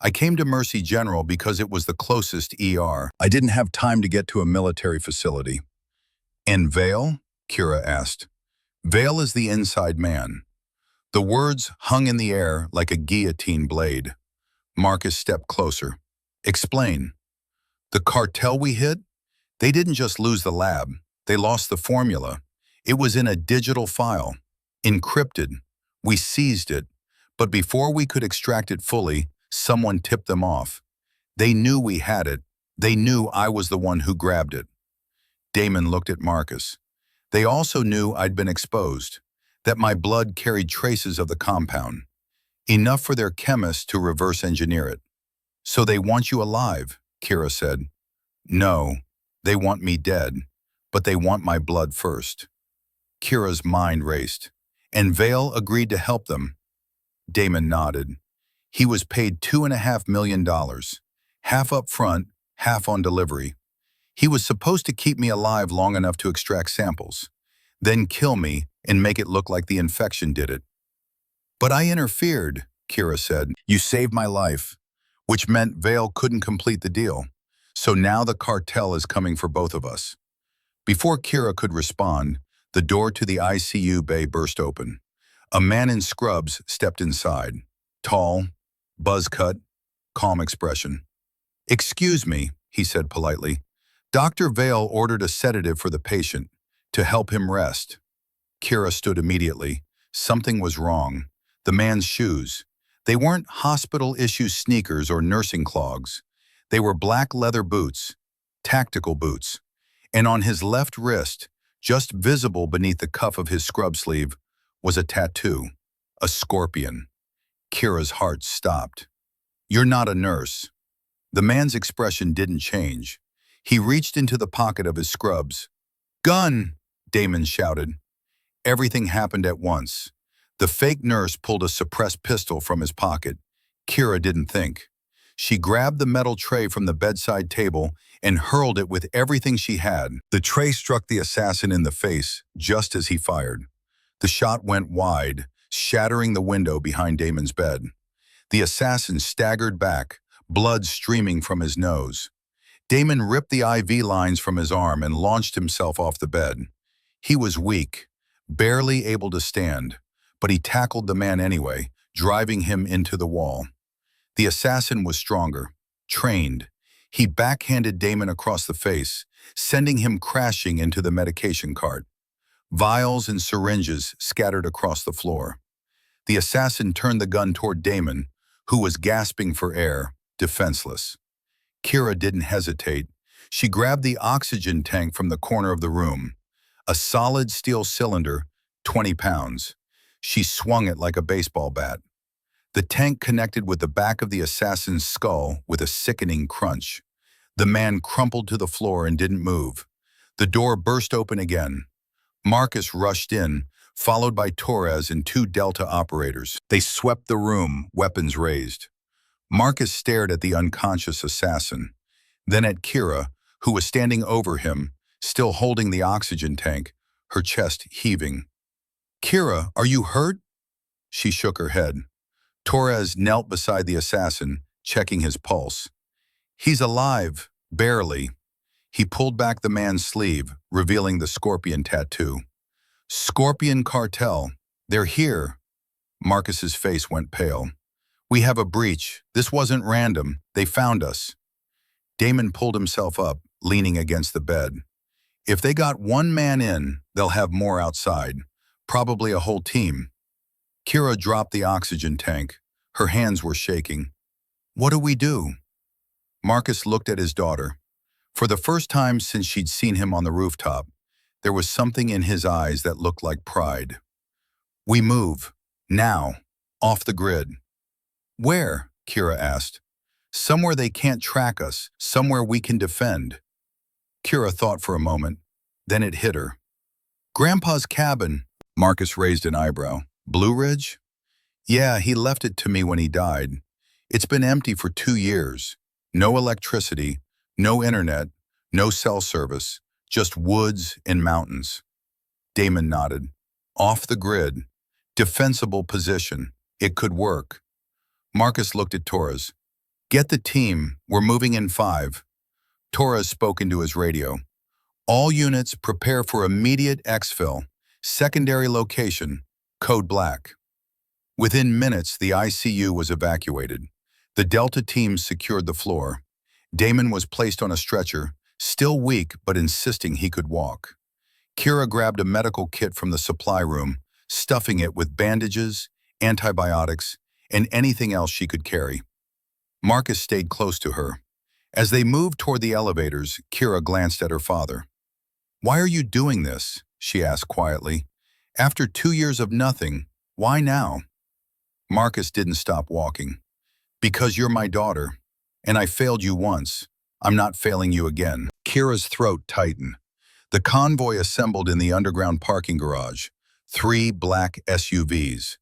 I came to Mercy General because it was the closest ER. I didn't have time to get to a military facility. And Vale? Kira asked. Vale is the inside man. The words hung in the air like a guillotine blade. Marcus stepped closer. Explain. The cartel we hit? They didn't just lose the lab. They lost the formula. It was in a digital file, encrypted. We seized it, but before we could extract it fully, someone tipped them off. They knew we had it. They knew I was the one who grabbed it. Damon looked at Marcus. They also knew I'd been exposed, that my blood carried traces of the compound, enough for their chemists to reverse engineer it. So they want you alive, Kira said. No, they want me dead, but they want my blood first. Kira's mind raced. And Vale agreed to help them. Damon nodded. He was paid $2.5 million, half up front, half on delivery. He was supposed to keep me alive long enough to extract samples, then kill me and make it look like the infection did it. But I interfered, Kira said. You saved my life, which meant Vale couldn't complete the deal. So now the cartel is coming for both of us. Before Kira could respond, the door to the ICU bay burst open. A man in scrubs stepped inside. Tall, buzz-cut, calm expression. Excuse me, he said politely. Dr. Vale ordered a sedative for the patient, to help him rest. Kira stood immediately. Something was wrong. The man's shoes. They weren't hospital-issue sneakers or nursing clogs. They were black leather boots, tactical boots. And on his left wrist, just visible beneath the cuff of his scrub sleeve, was a tattoo, a scorpion. Kira's heart stopped. You're not a nurse. The man's expression didn't change. He reached into the pocket of his scrubs. Gun! Damon shouted. Everything happened at once. The fake nurse pulled a suppressed pistol from his pocket. Kira didn't think. She grabbed the metal tray from the bedside table and hurled it with everything she had. The tray struck the assassin in the face just as he fired. The shot went wide, shattering the window behind Damon's bed. The assassin staggered back, blood streaming from his nose. Damon ripped the IV lines from his arm and launched himself off the bed. He was weak, barely able to stand, but he tackled the man anyway, driving him into the wall. The assassin was stronger, trained. He backhanded Damon across the face, sending him crashing into the medication cart. Vials and syringes scattered across the floor. The assassin turned the gun toward Damon, who was gasping for air, defenseless. Kira didn't hesitate. She grabbed the oxygen tank from the corner of the room. A solid steel cylinder, 20 pounds. She swung it like a baseball bat. The tank connected with the back of the assassin's skull with a sickening crunch. The man crumpled to the floor and didn't move. The door burst open again. Marcus rushed in, followed by Torres and 2 Delta operators. They swept the room, weapons raised. Marcus stared at the unconscious assassin, then at Kira, who was standing over him, still holding the oxygen tank, her chest heaving. Kira, are you hurt? She shook her head. Torres knelt beside the assassin, checking his pulse. He's alive, barely. He pulled back the man's sleeve, revealing the scorpion tattoo. Scorpion Cartel. They're here. Marcus's face went pale. We have a breach. This wasn't random. They found us. Damon pulled himself up, leaning against the bed. If they got one man in, they'll have more outside. Probably a whole team. Kira dropped the oxygen tank. Her hands were shaking. What do we do? Marcus looked at his daughter. For the first time since she'd seen him on the rooftop, there was something in his eyes that looked like pride. We move. Now. Off the grid. Where? Kira asked. Somewhere they can't track us. Somewhere we can defend. Kira thought for a moment. Then it hit her. Grandpa's cabin. Marcus raised an eyebrow. Blue Ridge? Yeah, he left it to me when he died. It's been empty for 2 years. No electricity, no internet, no cell service, just woods and mountains. Damon nodded. Off the grid. Defensible position. It could work. Marcus looked at Torres. Get the team. We're moving in 5. Torres spoke into his radio. All units prepare for immediate exfil. Secondary location. Code Black. Within minutes, the ICU was evacuated. The Delta team secured the floor. Damon was placed on a stretcher, still weak but insisting he could walk. Kira grabbed a medical kit from the supply room, stuffing it with bandages, antibiotics, and anything else she could carry. Marcus stayed close to her. As they moved toward the elevators, Kira glanced at her father. Why are you doing this? She asked quietly. After 2 years of nothing, why now? Marcus didn't stop walking. Because you're my daughter, and I failed you once. I'm not failing you again. Kira's throat tightened. The convoy assembled in the underground parking garage. 3 black SUVs.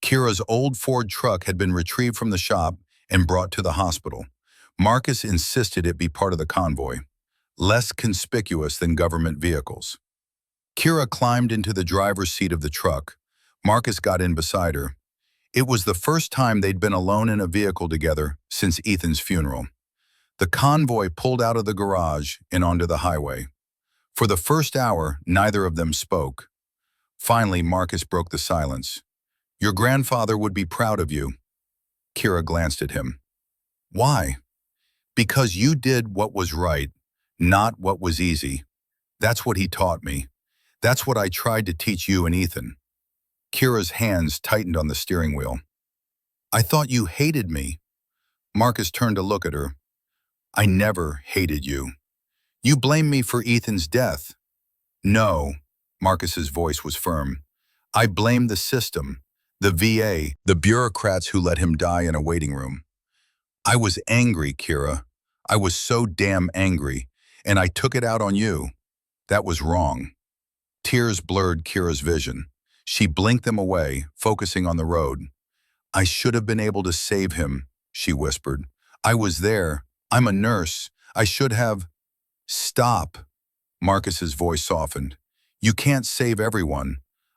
Kira's old Ford truck had been retrieved from the shop and brought to the hospital. Marcus insisted it be part of the convoy, less conspicuous than government vehicles. Kira climbed into the driver's seat of the truck. Marcus got in beside her. It was the first time they'd been alone in a vehicle together since Ethan's funeral. The convoy pulled out of the garage and onto the highway. For the first hour, neither of them spoke. Finally, Marcus broke the silence. Your grandfather would be proud of you. Kira glanced at him. Why? Because you did what was right, not what was easy. That's what he taught me. That's what I tried to teach you and Ethan. Kira's hands tightened on the steering wheel. I thought you hated me. Marcus turned to look at her. I never hated you. You blame me for Ethan's death. No, Marcus's voice was firm. I blame the system, the VA, the bureaucrats who let him die in a waiting room. I was angry, Kira. I was so damn angry, and I took it out on you. That was wrong. Tears blurred Kira's vision. She blinked them away, focusing on the road. I should have been able to save him, she whispered. I was there. I'm a nurse. I should have... Stop. Marcus's voice softened. You can't save everyone.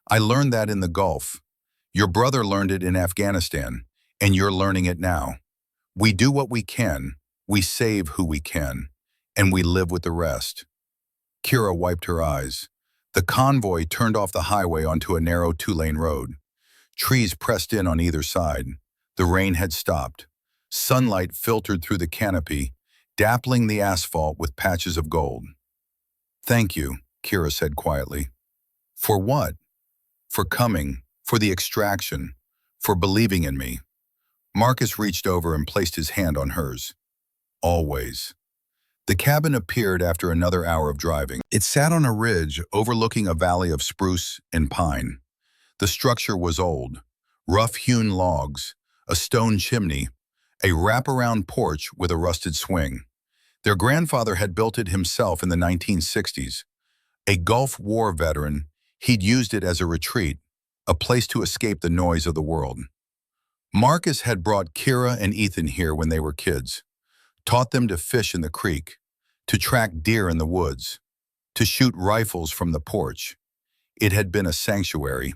I learned that in the Gulf. Your brother learned it in Afghanistan, and you're learning it now. We do what we can, we save who we can, and we live with the rest. Kira wiped her eyes. The convoy turned off the highway onto a narrow 2-lane road. Trees pressed in on either side. The rain had stopped. Sunlight filtered through the canopy, dappling the asphalt with patches of gold. Thank you, Kira said quietly. For what? For coming, for the extraction, for believing in me. Marcus reached over and placed his hand on hers. Always. The cabin appeared after another hour of driving. It sat on a ridge overlooking a valley of spruce and pine. The structure was old, rough-hewn logs, a stone chimney, a wraparound porch with a rusted swing. Their grandfather had built it himself in the 1960s. A Gulf War veteran, he'd used it as a retreat, a place to escape the noise of the world. Marcus had brought Kira and Ethan here when they were kids. Taught them to fish in the creek, to track deer in the woods, to shoot rifles from the porch. It had been a sanctuary.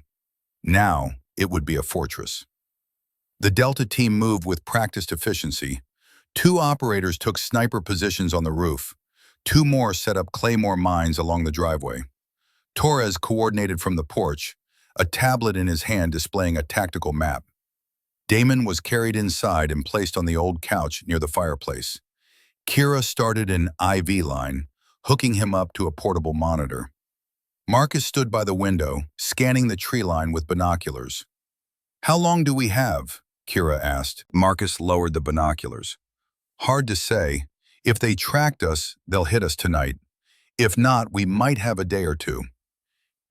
Now it would be a fortress. The Delta team moved with practiced efficiency. 2 operators took sniper positions on the roof. Two more set up claymore mines along the driveway. Torres coordinated from the porch, a tablet in his hand displaying a tactical map. Damon was carried inside and placed on the old couch near the fireplace. Kira started an IV line, hooking him up to a portable monitor. Marcus stood by the window, scanning the tree line with binoculars. "How long do we have?" Kira asked. Marcus lowered the binoculars. "Hard to say. If they tracked us, they'll hit us tonight. If not, we might have a day or two."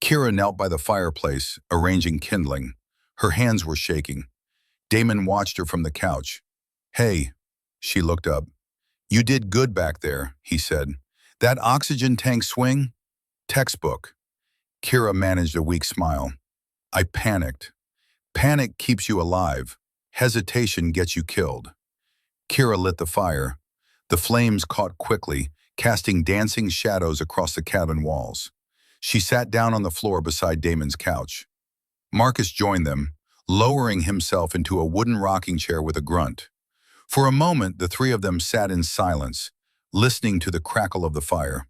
Kira knelt by the fireplace, arranging kindling. Her hands were shaking. Damon watched her from the couch. "Hey," she looked up. "You did good back there," he said. "That oxygen tank swing? Textbook." Kira managed a weak smile. "I panicked. Panic keeps you alive. Hesitation gets you killed." Kira lit the fire. The flames caught quickly, casting dancing shadows across the cabin walls. She sat down on the floor beside Damon's couch. Marcus joined them, lowering himself into a wooden rocking chair with a grunt. For a moment, the three of them sat in silence, listening to the crackle of the fire.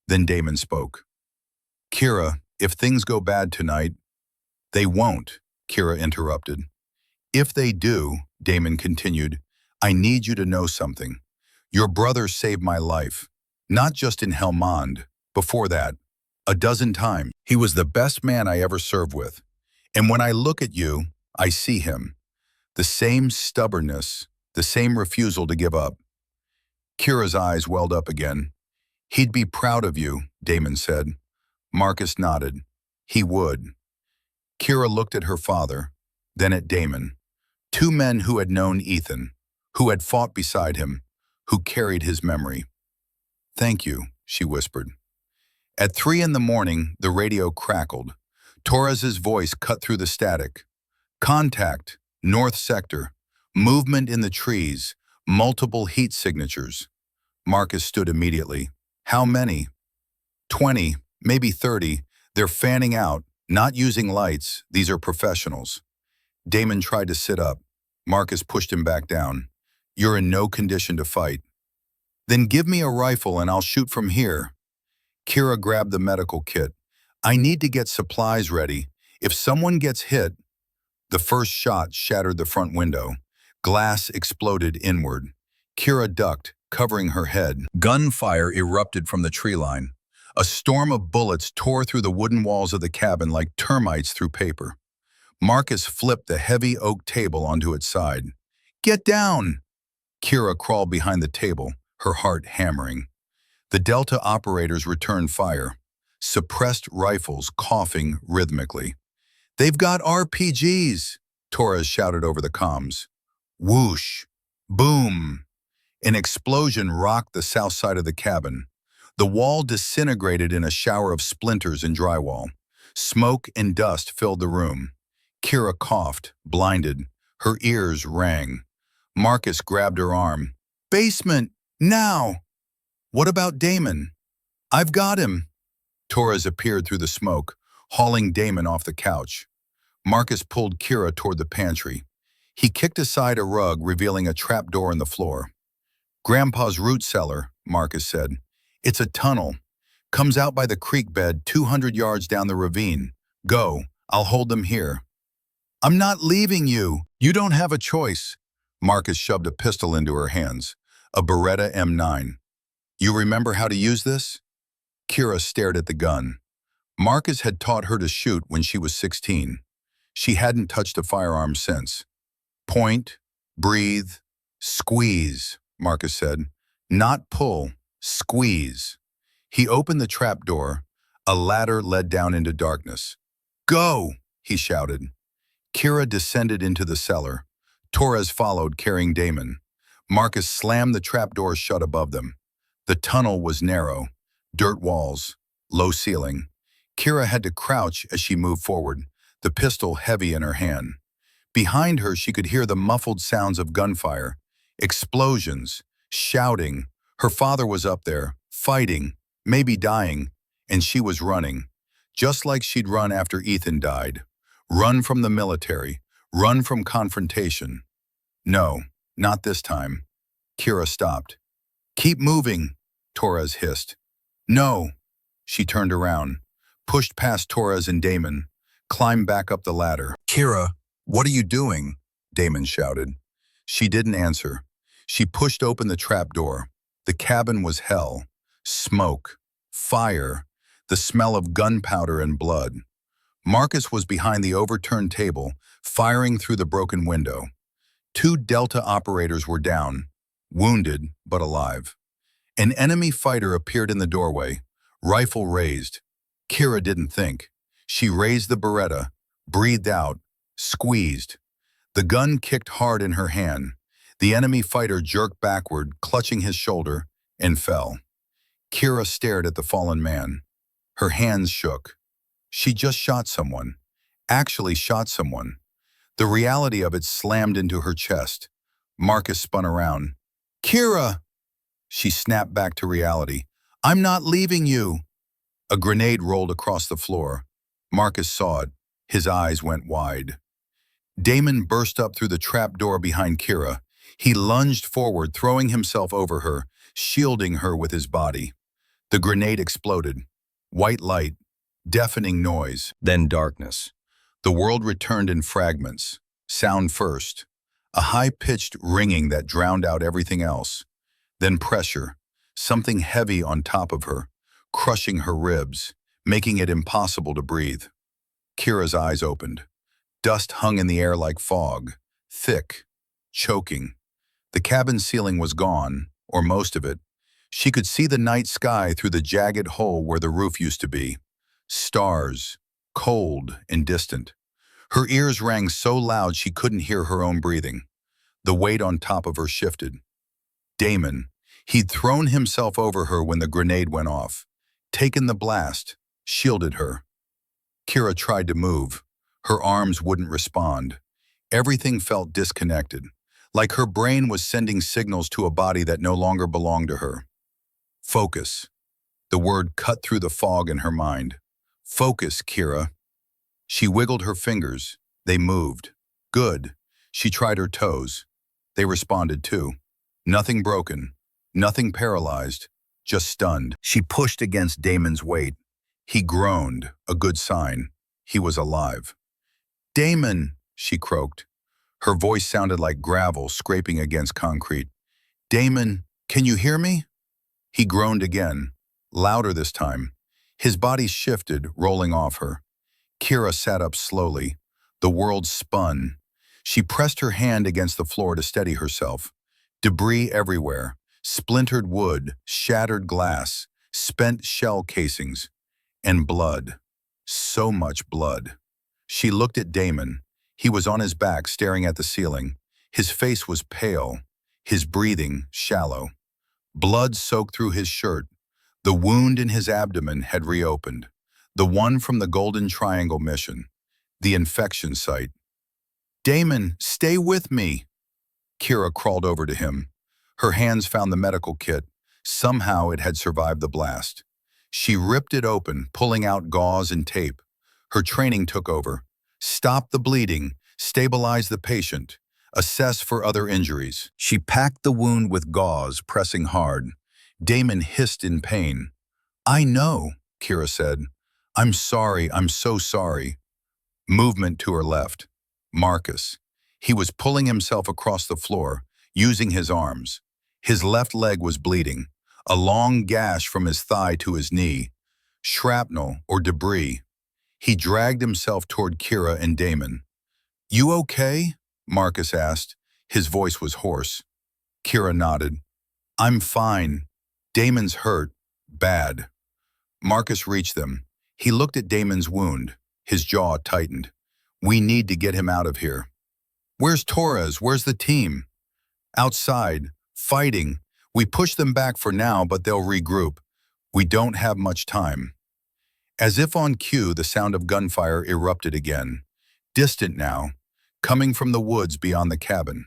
Then Damon spoke. "Kira, if things go bad tonight—" "They won't," Kira interrupted. "If they do," Damon continued, "I need you to know something. Your brother saved my life, not just in Helmand, before that, a dozen times. He was the best man I ever served with. And when I look at you, I see him. The same stubbornness, the same refusal to give up." Kira's eyes welled up again. "He'd be proud of you," Damon said. Marcus nodded. "He would." Kira looked at her father, then at Damon. Two men who had known Ethan, who had fought beside him, who carried his memory. "Thank you," she whispered. At 3 in the morning, the radio crackled. Torres's voice cut through the static. "Contact, North Sector. Movement in the trees. Multiple heat signatures." Marcus stood immediately. "How many?" 20, maybe 30. They're fanning out, not using lights. These are professionals." Damon tried to sit up. Marcus pushed him back down. "You're in no condition to fight." "Then give me a rifle and I'll shoot from here." Kira grabbed the medical kit. "I need to get supplies ready. If someone gets hit—" The first shot shattered the front window. Glass exploded inward. Kira ducked, covering her head. Gunfire erupted from the tree line. A storm of bullets tore through the wooden walls of the cabin like termites through paper. Marcus flipped the heavy oak table onto its side. "Get down!" Kira crawled behind the table, her heart hammering. The Delta operators returned fire, suppressed rifles coughing rhythmically. "They've got RPGs!" Torres shouted over the comms. Whoosh! Boom! An explosion rocked the south side of the cabin. The wall disintegrated in a shower of splinters and drywall. Smoke and dust filled the room. Kira coughed, blinded. Her ears rang. Marcus grabbed her arm. "Basement! Now!" "What about Damon?" "I've got him." Torres appeared through the smoke, hauling Damon off the couch. Marcus pulled Kira toward the pantry. He kicked aside a rug, revealing a trapdoor in the floor. "Grandpa's root cellar," Marcus said. "It's a tunnel. Comes out by the creek bed 200 yards down the ravine. Go. I'll hold them here." "I'm not leaving you. You don't have a choice." Marcus shoved a pistol into her hands, a Beretta M9. "You remember how to use this?" Kira stared at the gun. Marcus had taught her to shoot when she was 16. She hadn't touched a firearm since. "Point, breathe, squeeze," Marcus said. "Not pull, squeeze." He opened the trapdoor. A ladder led down into darkness. "Go!" he shouted. Kira descended into the cellar. Torres followed, carrying Damon. Marcus slammed the trapdoor shut above them. The tunnel was narrow, dirt walls, low ceiling. Kira had to crouch as she moved forward, the pistol heavy in her hand. Behind her, she could hear the muffled sounds of gunfire, explosions, shouting. Her father was up there, fighting, maybe dying, and she was running, just like she'd run after Ethan died. Run from the military, run from confrontation. No, not this time. Kira stopped. "Keep moving." Torres hissed. No! She turned around, pushed past Torres and Damon, climbed back up the ladder. Kira, what are you doing? Damon shouted. She didn't answer. She pushed open the trapdoor. The cabin was hell. Smoke, fire, the smell of gunpowder and blood. Marcus was behind the overturned table, firing through the broken window. 2 Delta operators were down, wounded but alive. An enemy fighter appeared in the doorway, rifle raised. Kira didn't think. She raised the Beretta, breathed out, squeezed. The gun kicked hard in her hand. The enemy fighter jerked backward, clutching his shoulder, and fell. Kira stared at the fallen man. Her hands shook. She just shot someone. Actually shot someone. The reality of it slammed into her chest. Marcus spun around. Kira! She snapped back to reality. I'm not leaving you. A grenade rolled across the floor. Marcus saw it. His eyes went wide. Damon burst up through the trap door behind Kira. He lunged forward, throwing himself over her, shielding her with his body. The grenade exploded. White light, deafening noise, then darkness. The world returned in fragments. Sound first. A high-pitched ringing that drowned out everything else. Then pressure, something heavy on top of her, crushing her ribs, making it impossible to breathe. Kira's eyes opened. Dust hung in the air like fog, thick, choking. The cabin ceiling was gone, or most of it. She could see the night sky through the jagged hole where the roof used to be. Stars, cold and distant. Her ears rang so loud she couldn't hear her own breathing. The weight on top of her shifted. Damon, he'd thrown himself over her when the grenade went off, taken the blast, shielded her. Kira tried to move. Her arms wouldn't respond. Everything felt disconnected, like her brain was sending signals to a body that no longer belonged to her. Focus. The word cut through the fog in her mind. Focus, Kira. She wiggled her fingers. They moved. Good. She tried her toes. They responded too. Nothing broken. Nothing paralyzed. Just stunned. She pushed against Damon's weight. He groaned, a good sign. He was alive. Damon, she croaked. Her voice sounded like gravel scraping against concrete. Damon, can you hear me? He groaned again, louder this time. His body shifted, rolling off her. Kira sat up slowly. The world spun. She pressed her hand against the floor to steady herself. Debris everywhere, splintered wood, shattered glass, spent shell casings, and blood. So much blood. She looked at Damon. He was on his back, staring at the ceiling. His face was pale, his breathing shallow. Blood soaked through his shirt. The wound in his abdomen had reopened. The one from the Golden Triangle mission. The infection site. Damon, stay with me. Kira crawled over to him. Her hands found the medical kit. Somehow it had survived the blast. She ripped it open, pulling out gauze and tape. Her training took over. Stop the bleeding, stabilize the patient, assess for other injuries. She packed the wound with gauze, pressing hard. Damon hissed in pain. I know, Kira said. I'm sorry, I'm so sorry. Movement to her left. Marcus. He was pulling himself across the floor, using his arms. His left leg was bleeding, a long gash from his thigh to his knee. Shrapnel or debris. He dragged himself toward Kira and Damon. You okay? Marcus asked. His voice was hoarse. Kira nodded. I'm fine. Damon's hurt. Bad. Marcus reached them. He looked at Damon's wound. His jaw tightened. We need to get him out of here. Where's Torres? Where's the team? Outside, fighting. We push them back for now, but they'll regroup. We don't have much time. As if on cue, the sound of gunfire erupted again. Distant now, coming from the woods beyond the cabin.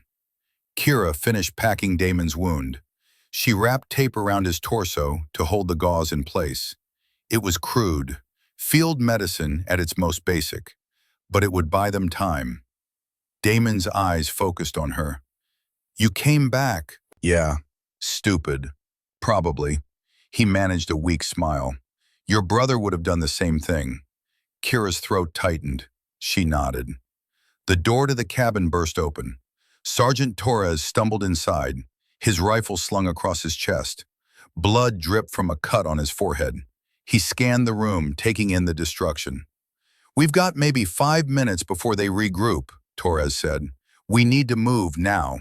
Kira finished packing Damon's wound. She wrapped tape around his torso to hold the gauze in place. It was crude, field medicine at its most basic, but it would buy them time. Damon's eyes focused on her. You came back. Yeah. Stupid. Probably. He managed a weak smile. Your brother would have done the same thing. Kira's throat tightened. She nodded. The door to the cabin burst open. Sergeant Torres stumbled inside, his rifle slung across his chest. Blood dripped from a cut on his forehead. He scanned the room, taking in the destruction. We've got maybe 5 minutes before they regroup, Torres said. We need to move now.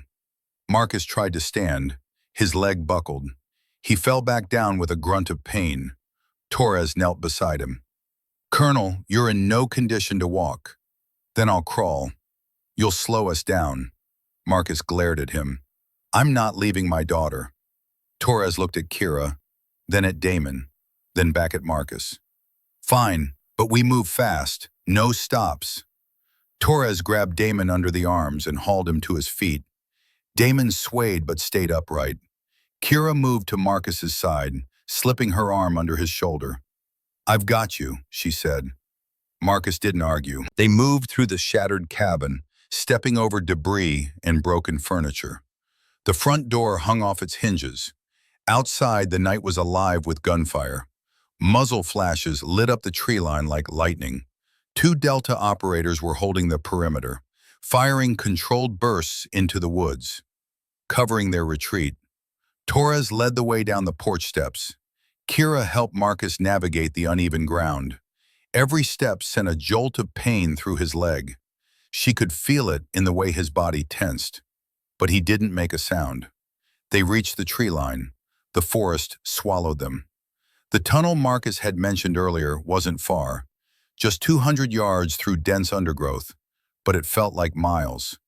Marcus tried to stand. His leg buckled. He fell back down with a grunt of pain. Torres knelt beside him. Colonel, you're in no condition to walk. Then I'll crawl. You'll slow us down. Marcus glared at him. I'm not leaving my daughter. Torres looked at Kira, then at Damon, then back at Marcus. Fine, but we move fast. No stops. Torres grabbed Damon under the arms and hauled him to his feet. Damon swayed but stayed upright. Kira moved to Marcus's side, slipping her arm under his shoulder. I've got you, she said. Marcus didn't argue. They moved through the shattered cabin, stepping over debris and broken furniture. The front door hung off its hinges. Outside, the night was alive with gunfire. Muzzle flashes lit up the tree line like lightning. 2 Delta operators were holding the perimeter, firing controlled bursts into the woods, covering their retreat. Torres led the way down the porch steps. Kira helped Marcus navigate the uneven ground. Every step sent a jolt of pain through his leg. She could feel it in the way his body tensed. But he didn't make a sound. They reached the tree line. The forest swallowed them. The tunnel Marcus had mentioned earlier wasn't far, just 200 yards through dense undergrowth, but it felt like miles.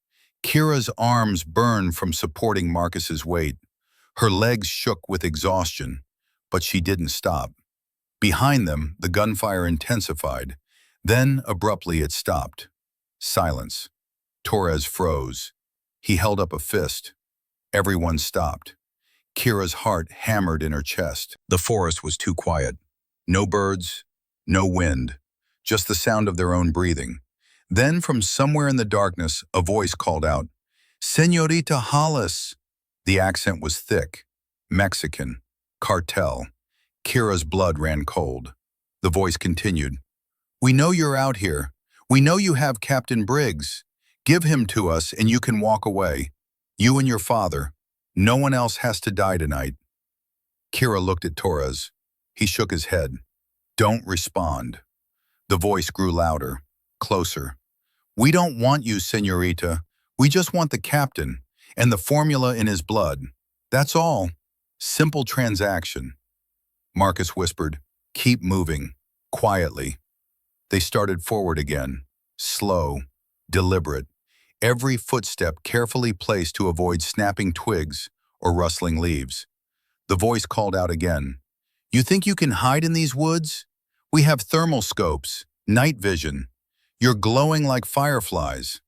Kira's arms burned from supporting Marcus's weight. Her legs shook with exhaustion, but she didn't stop. Behind them, the gunfire intensified. Then, abruptly, it stopped. Silence. Torres froze. He held up a fist. Everyone stopped. Kira's heart hammered in her chest. The forest was too quiet. No birds, no wind, just the sound of their own breathing. Then, from somewhere in the darkness, a voice called out, "Señorita Hollis." The accent was thick, Mexican, cartel. Kira's blood ran cold. The voice continued, "We know you're out here. We know you have Captain Briggs. Give him to us and you can walk away. You and your father. No one else has to die tonight." Kira looked at Torres. He shook his head. "Don't respond." The voice grew louder, closer. "We don't want you, señorita. We just want the captain and the formula in his blood. That's all. Simple transaction." Marcus whispered, "Keep moving, quietly." They started forward again, slow, deliberate. Every footstep carefully placed to avoid snapping twigs or rustling leaves. The voice called out again, "You think you can hide in these woods? We have thermal scopes, night vision. You're glowing like fireflies."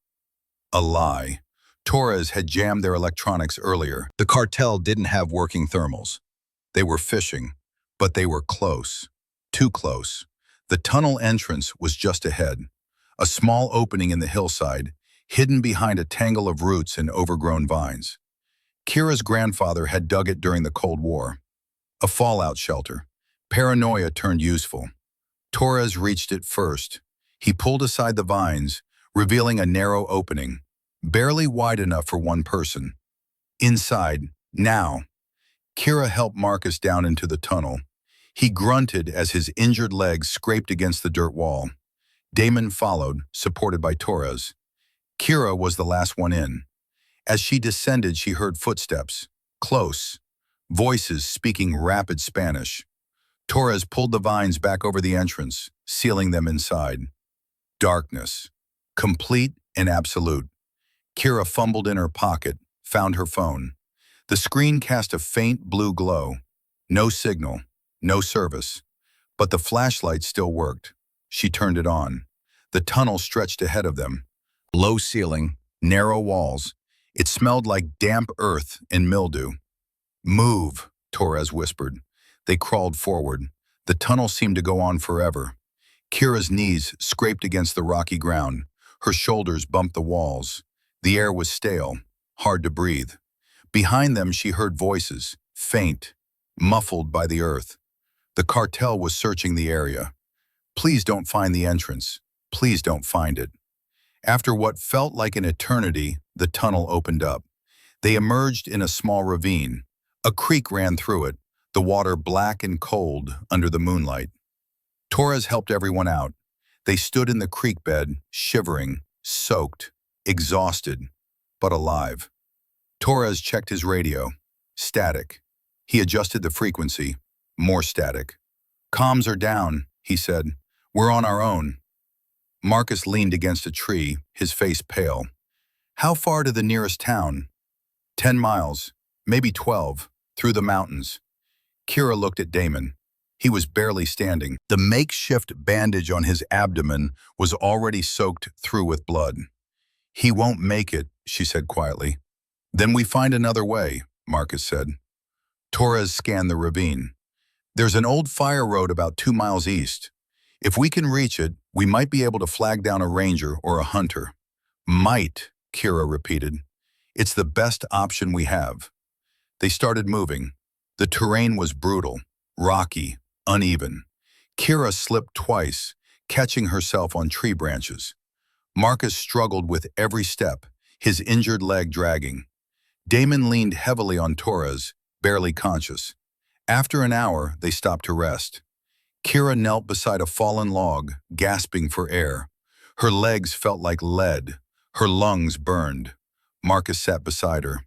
A lie. Torres had jammed their electronics earlier. The cartel didn't have working thermals. They were fishing, but they were close. Too close. The tunnel entrance was just ahead. A small opening in the hillside, hidden behind a tangle of roots and overgrown vines. Kira's grandfather had dug it during the Cold War. A fallout shelter. Paranoia turned useful. Torres reached it first. He pulled aside the vines, revealing a narrow opening, barely wide enough for one person. Inside, now. Kira helped Marcus down into the tunnel. He grunted as his injured legs scraped against the dirt wall. Damon followed, supported by Torres. Kira was the last one in. As she descended, she heard footsteps, close, voices speaking rapid Spanish. Torres pulled the vines back over the entrance, sealing them inside. Darkness, complete and absolute. Kira fumbled in her pocket, found her phone. The screen cast a faint blue glow. No signal, no service. But the flashlight still worked. She turned it on. The tunnel stretched ahead of them. Low ceiling, narrow walls. It smelled like damp earth and mildew. "Move," Torres whispered. They crawled forward. The tunnel seemed to go on forever. Kira's knees scraped against the rocky ground. Her shoulders bumped the walls. The air was stale, hard to breathe. Behind them she heard voices, faint, muffled by the earth. The cartel was searching the area. Please don't find the entrance. Please don't find it. After what felt like an eternity, the tunnel opened up. They emerged in a small ravine. A creek ran through it, the water black and cold under the moonlight. Torres helped everyone out. They stood in the creek bed, shivering, soaked, exhausted, but alive. Torres checked his radio. Static. He adjusted the frequency. More static. "Comms are down," he said. "We're on our own." Marcus leaned against a tree, his face pale. "How far to the nearest town?" 10 miles, maybe 12, through the mountains." Kira looked at Damon. He was barely standing. The makeshift bandage on his abdomen was already soaked through with blood. "He won't make it," she said quietly. "Then we find another way," Marcus said. Torres scanned the ravine. "There's an old fire road about 2 miles east. If we can reach it, we might be able to flag down a ranger or a hunter." "Might," Kira repeated. "It's the best option we have." They started moving. The terrain was brutal, rocky, uneven. Kira slipped twice, catching herself on tree branches. Marcus struggled with every step, his injured leg dragging. Damon leaned heavily on Torres, barely conscious. After an hour, they stopped to rest. Kira knelt beside a fallen log, gasping for air. Her legs felt like lead, her lungs burned. Marcus sat beside her.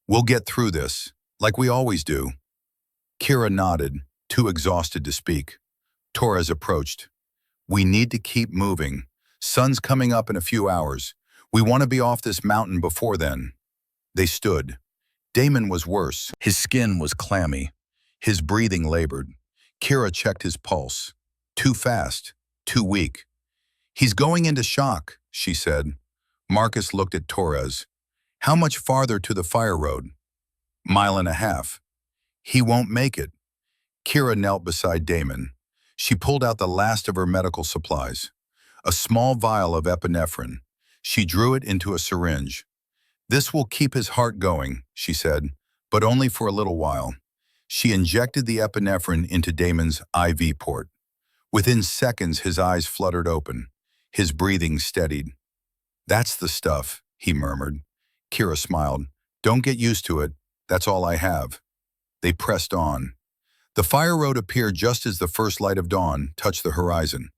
"We'll get through this, like we always do." Kira nodded, too exhausted to speak. Torres approached. "We need to keep moving. Sun's coming up in a few hours. We want to be off this mountain before then." They stood. Damon was worse. His skin was clammy. His breathing labored. Kira checked his pulse. Too fast, too weak. "He's going into shock," she said. Marcus looked at Torres. "How much farther to the fire road?" "Mile and a half." "He won't make it." Kira knelt beside Damon. She pulled out the last of her medical supplies. A small vial of epinephrine. She drew it into a syringe. "This will keep his heart going," she said, "but only for a little while." She injected the epinephrine into Damon's IV port. Within seconds, his eyes fluttered open. His breathing steadied. "That's the stuff," he murmured. Kira smiled. "Don't get used to it. That's all I have." They pressed on. The fire road appeared just as the first light of dawn touched the horizon.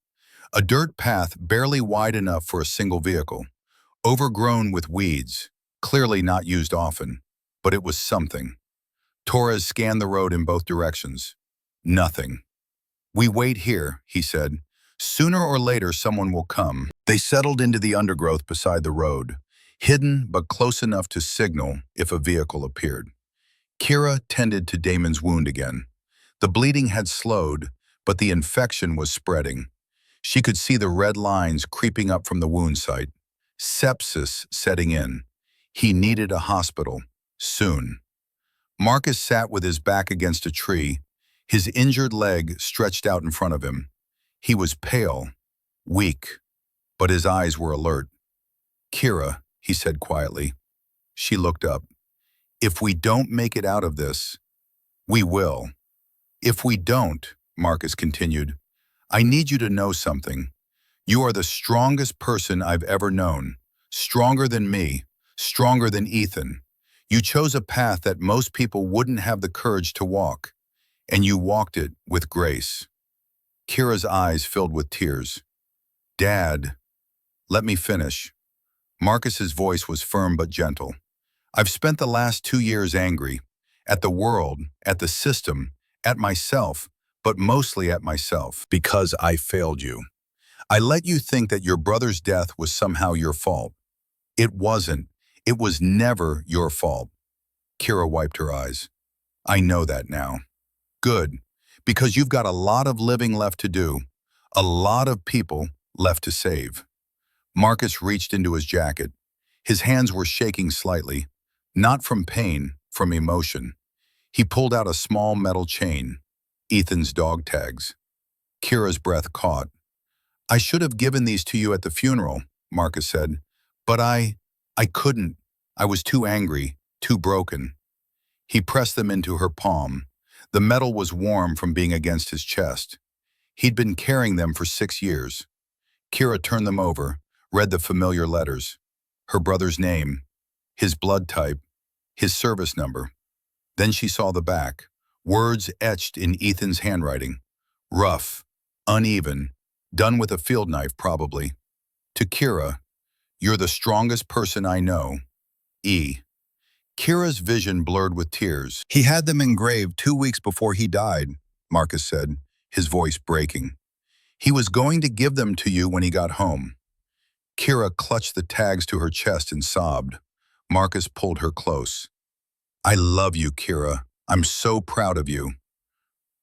A dirt path barely wide enough for a single vehicle, overgrown with weeds, clearly not used often, but it was something. Torres scanned the road in both directions. Nothing. "We wait here," he said. "Sooner or later someone will come." They settled into the undergrowth beside the road, hidden but close enough to signal if a vehicle appeared. Kira tended to Damon's wound again. The bleeding had slowed, but the infection was spreading. She could see the red lines creeping up from the wound site. Sepsis setting in. He needed a hospital. Soon. Marcus sat with his back against a tree, his injured leg stretched out in front of him. He was pale, weak, but his eyes were alert. "Kira," he said quietly. She looked up. "If we don't make it out of this, we will." "If we don't," Marcus continued, "I need you to know something. You are the strongest person I've ever known. Stronger than me, stronger than Ethan. You chose a path that most people wouldn't have the courage to walk, and you walked it with grace." Kira's eyes filled with tears. "Dad, let me finish." Marcus's voice was firm but gentle. "I've spent the last 2 years angry, at the world, at the system, at myself, but mostly at myself, because I failed you. I let you think that your brother's death was somehow your fault. It wasn't. It was never your fault." Kira wiped her eyes. "I know that now." "Good, because you've got a lot of living left to do, a lot of people left to save." Marcus reached into his jacket. His hands were shaking slightly, not from pain, from emotion. He pulled out a small metal chain, Ethan's dog tags. Kira's breath caught. "I should have given these to you at the funeral," Marcus said, "but I couldn't. I was too angry, too broken." He pressed them into her palm. The metal was warm from being against his chest. He'd been carrying them for 6 years. Kira turned them over, read the familiar letters. Her brother's name, his blood type, his service number. Then she saw the back, words etched in Ethan's handwriting. Rough, uneven, done with a field knife probably. To Kira, "You're the strongest person I know. E." Kira's vision blurred with tears. "He had them engraved 2 weeks before he died," Marcus said, his voice breaking. "He was going to give them to you when he got home." Kira clutched the tags to her chest and sobbed. Marcus pulled her close. "I love you, Kira. I'm so proud of you."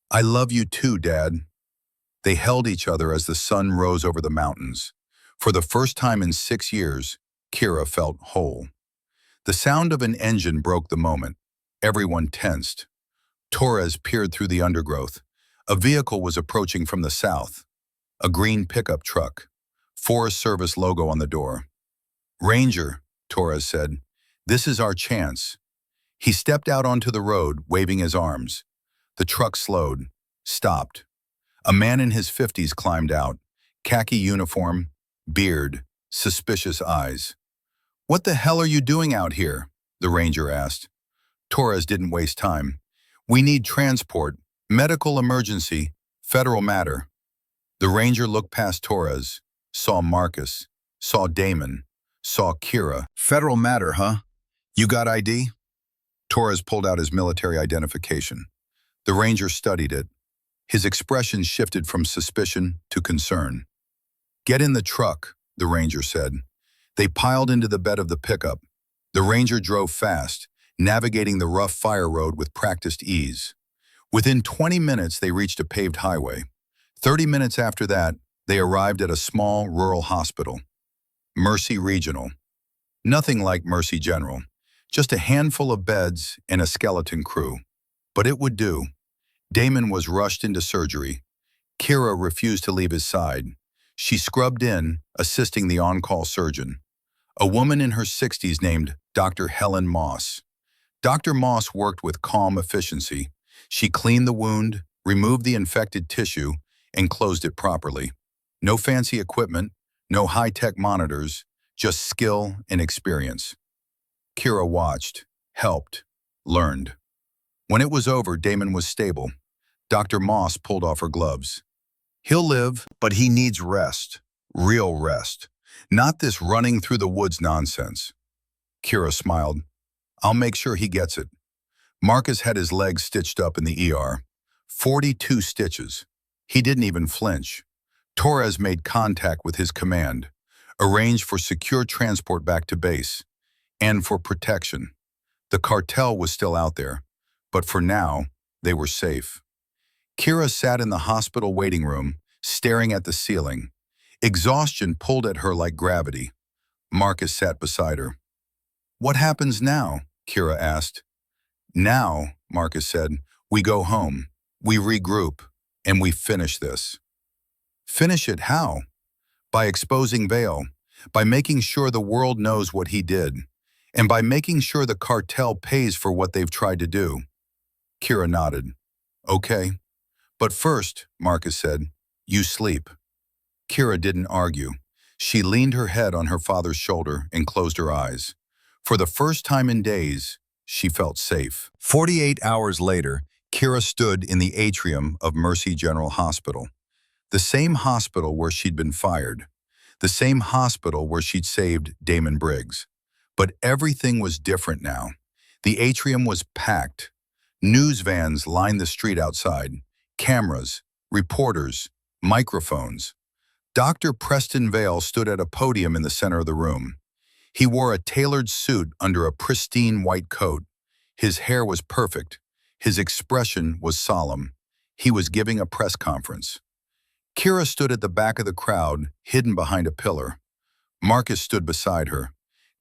"I love you too, Dad." They held each other as the sun rose over the mountains. For the first time in 6 years, Kira felt whole. The sound of an engine broke the moment. Everyone tensed. Torres peered through the undergrowth. A vehicle was approaching from the south. A green pickup truck. Forest Service logo on the door. "Ranger," Torres said, "this is our chance." He stepped out onto the road, waving his arms. The truck slowed, stopped. A man in his 50s climbed out. Khaki uniform, beard, suspicious eyes. "What the hell are you doing out here?" the ranger asked. Torres didn't waste time. "We need transport, medical emergency, federal matter." The ranger looked past Torres, saw Marcus, saw Damon, saw Kira. "Federal matter, huh? You got ID?" Torres pulled out his military identification. The ranger studied it. His expression shifted from suspicion to concern. "Get in the truck," the ranger said. They piled into the bed of the pickup. The ranger drove fast, navigating the rough fire road with practiced ease. Within 20 minutes, they reached a paved highway. 30 minutes after that, they arrived at a small rural hospital. Mercy Regional. Nothing like Mercy General. Just a handful of beds and a skeleton crew. But it would do. Damon was rushed into surgery. Kira refused to leave his side. She scrubbed in, assisting the on-call surgeon. A woman in her 60s named Dr. Helen Moss. Dr. Moss worked with calm efficiency. She cleaned the wound, removed the infected tissue, and closed it properly. No fancy equipment, no high-tech monitors, just skill and experience. Kira watched, helped, learned. When it was over, Damon was stable. Dr. Moss pulled off her gloves. "He'll live, but he needs rest. Real rest. Not this running through the woods nonsense." Kira smiled. "I'll make sure he gets it." Marcus had his legs stitched up in the ER. 42 stitches. He didn't even flinch. Torres made contact with his command, arranged for secure transport back to base, and for protection. The cartel was still out there, but for now, they were safe. Kira sat in the hospital waiting room, staring at the ceiling. Exhaustion pulled at her like gravity. Marcus sat beside her. "What happens now?" Kira asked. "Now," Marcus said, "we go home, we regroup, and we finish this." Finish it how? By exposing Vale, by making sure the world knows what he did, and by making sure the cartel pays for what they've tried to do. Kira nodded. "Okay. But first," Marcus said, "you sleep." Kira didn't argue. She leaned her head on her father's shoulder and closed her eyes. For the first time in days, she felt safe. 48 hours later, Kira stood in the atrium of Mercy General Hospital. The same hospital where she'd been fired. The same hospital where she'd saved Damon Briggs. But everything was different now. The atrium was packed. News vans lined the street outside. Cameras, reporters, microphones. Dr. Preston Vale stood at a podium in the center of the room. He wore a tailored suit under a pristine white coat. His hair was perfect. His expression was solemn. He was giving a press conference. Kira stood at the back of the crowd, hidden behind a pillar. Marcus stood beside her.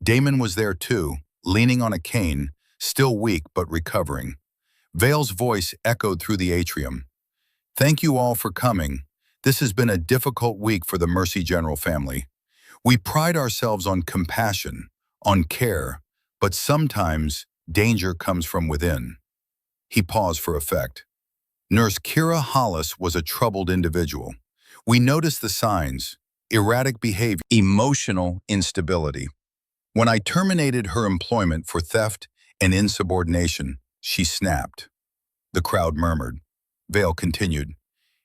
Damon was there too, leaning on a cane, still weak but recovering. Vale's voice echoed through the atrium. "Thank you all for coming. This has been a difficult week for the Mercy General family. We pride ourselves on compassion, on care, but sometimes danger comes from within." He paused for effect. Nurse Kira Hollis was a troubled individual. We noticed the signs: erratic behavior, emotional instability. When I terminated her employment for theft and insubordination, she snapped. The crowd murmured. Vale continued,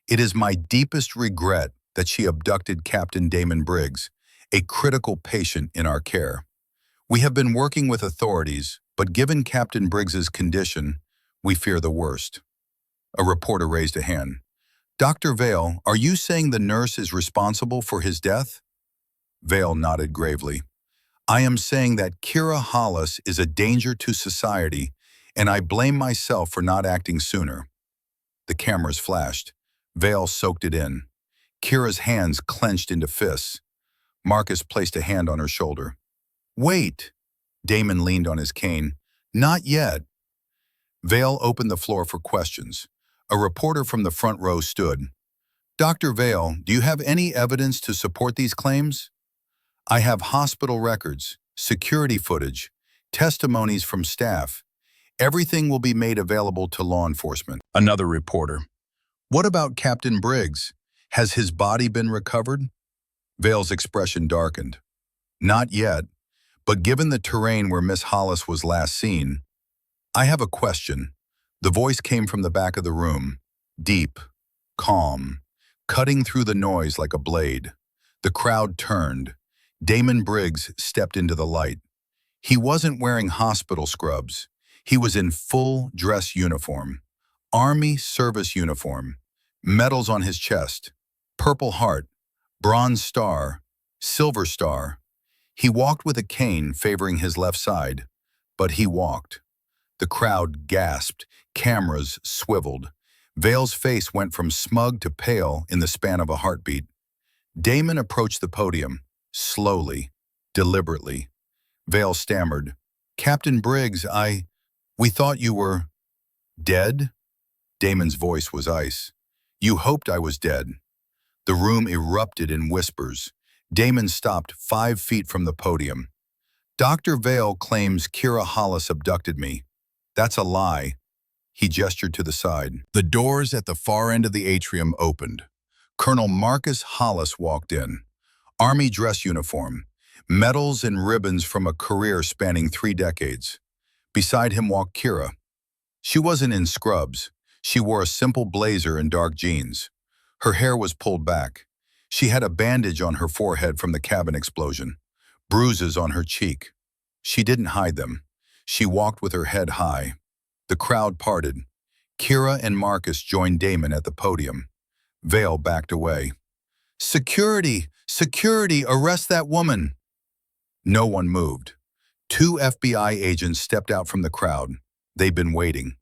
"It is my deepest regret that she abducted Captain Damon Briggs, a critical patient in our care. We have been working with authorities, but given Captain Briggs's condition, we fear the worst." A reporter raised a hand. "Dr. Vale, are you saying the nurse is responsible for his death?" Vale nodded gravely. "I am saying that Kira Hollis is a danger to society, and I blame myself for not acting sooner." The cameras flashed. Vale soaked it in. Kira's hands clenched into fists. Marcus placed a hand on her shoulder. "Wait!" Damon leaned on his cane. "Not yet." Vale opened the floor for questions. A reporter from the front row stood. "Dr. Vale, do you have any evidence to support these claims?" "I have hospital records, security footage, testimonies from staff. Everything will be made available to law enforcement." Another reporter. "What about Captain Briggs? Has his body been recovered?" Vale's expression darkened. "Not yet, but given the terrain where Miss Hollis was last seen—" "I have a question." The voice came from the back of the room, deep, calm, cutting through the noise like a blade. The crowd turned. Damon Briggs stepped into the light. He wasn't wearing hospital scrubs. He was in full dress uniform, Army service uniform, medals on his chest, Purple Heart, Bronze Star, Silver Star. He walked with a cane favoring his left side, but he walked. The crowd gasped, cameras swiveled. Vale's face went from smug to pale in the span of a heartbeat. Damon approached the podium, slowly, deliberately. Vale stammered, "Captain Briggs, we thought you were—" "Dead?" Damon's voice was ice. "You hoped I was dead." The room erupted in whispers. Damon stopped 5 feet from the podium. "Dr. Vale claims Kira Hollis abducted me. That's a lie." He gestured to the side. The doors at the far end of the atrium opened. Colonel Marcus Hollis walked in. Army dress uniform, medals and ribbons from a career spanning 3 decades. Beside him walked Kira. She wasn't in scrubs. She wore a simple blazer and dark jeans. Her hair was pulled back. She had a bandage on her forehead from the cabin explosion, bruises on her cheek. She didn't hide them. She walked with her head high. The crowd parted. Kira and Marcus joined Damon at the podium. Vale backed away. "Security! Security! Arrest that woman!" No one moved. 2 FBI agents stepped out from the crowd. They'd been waiting.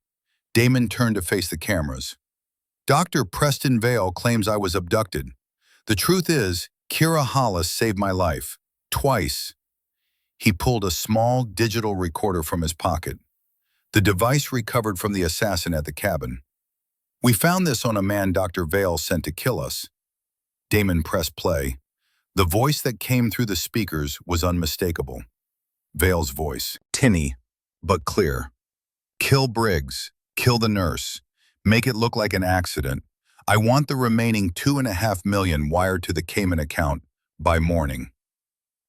Damon turned to face the cameras. "Dr. Preston Vale claims I was abducted. The truth is, Kira Hollis saved my life. Twice." He pulled a small digital recorder from his pocket. The device recovered from the assassin at the cabin. "We found this on a man Dr. Vale sent to kill us." Damon pressed play. The voice that came through the speakers was unmistakable. Vale's voice, tinny, but clear. "Kill Briggs. Kill the nurse. Make it look like an accident. I want the remaining $2.5 million wired to the Cayman account by morning."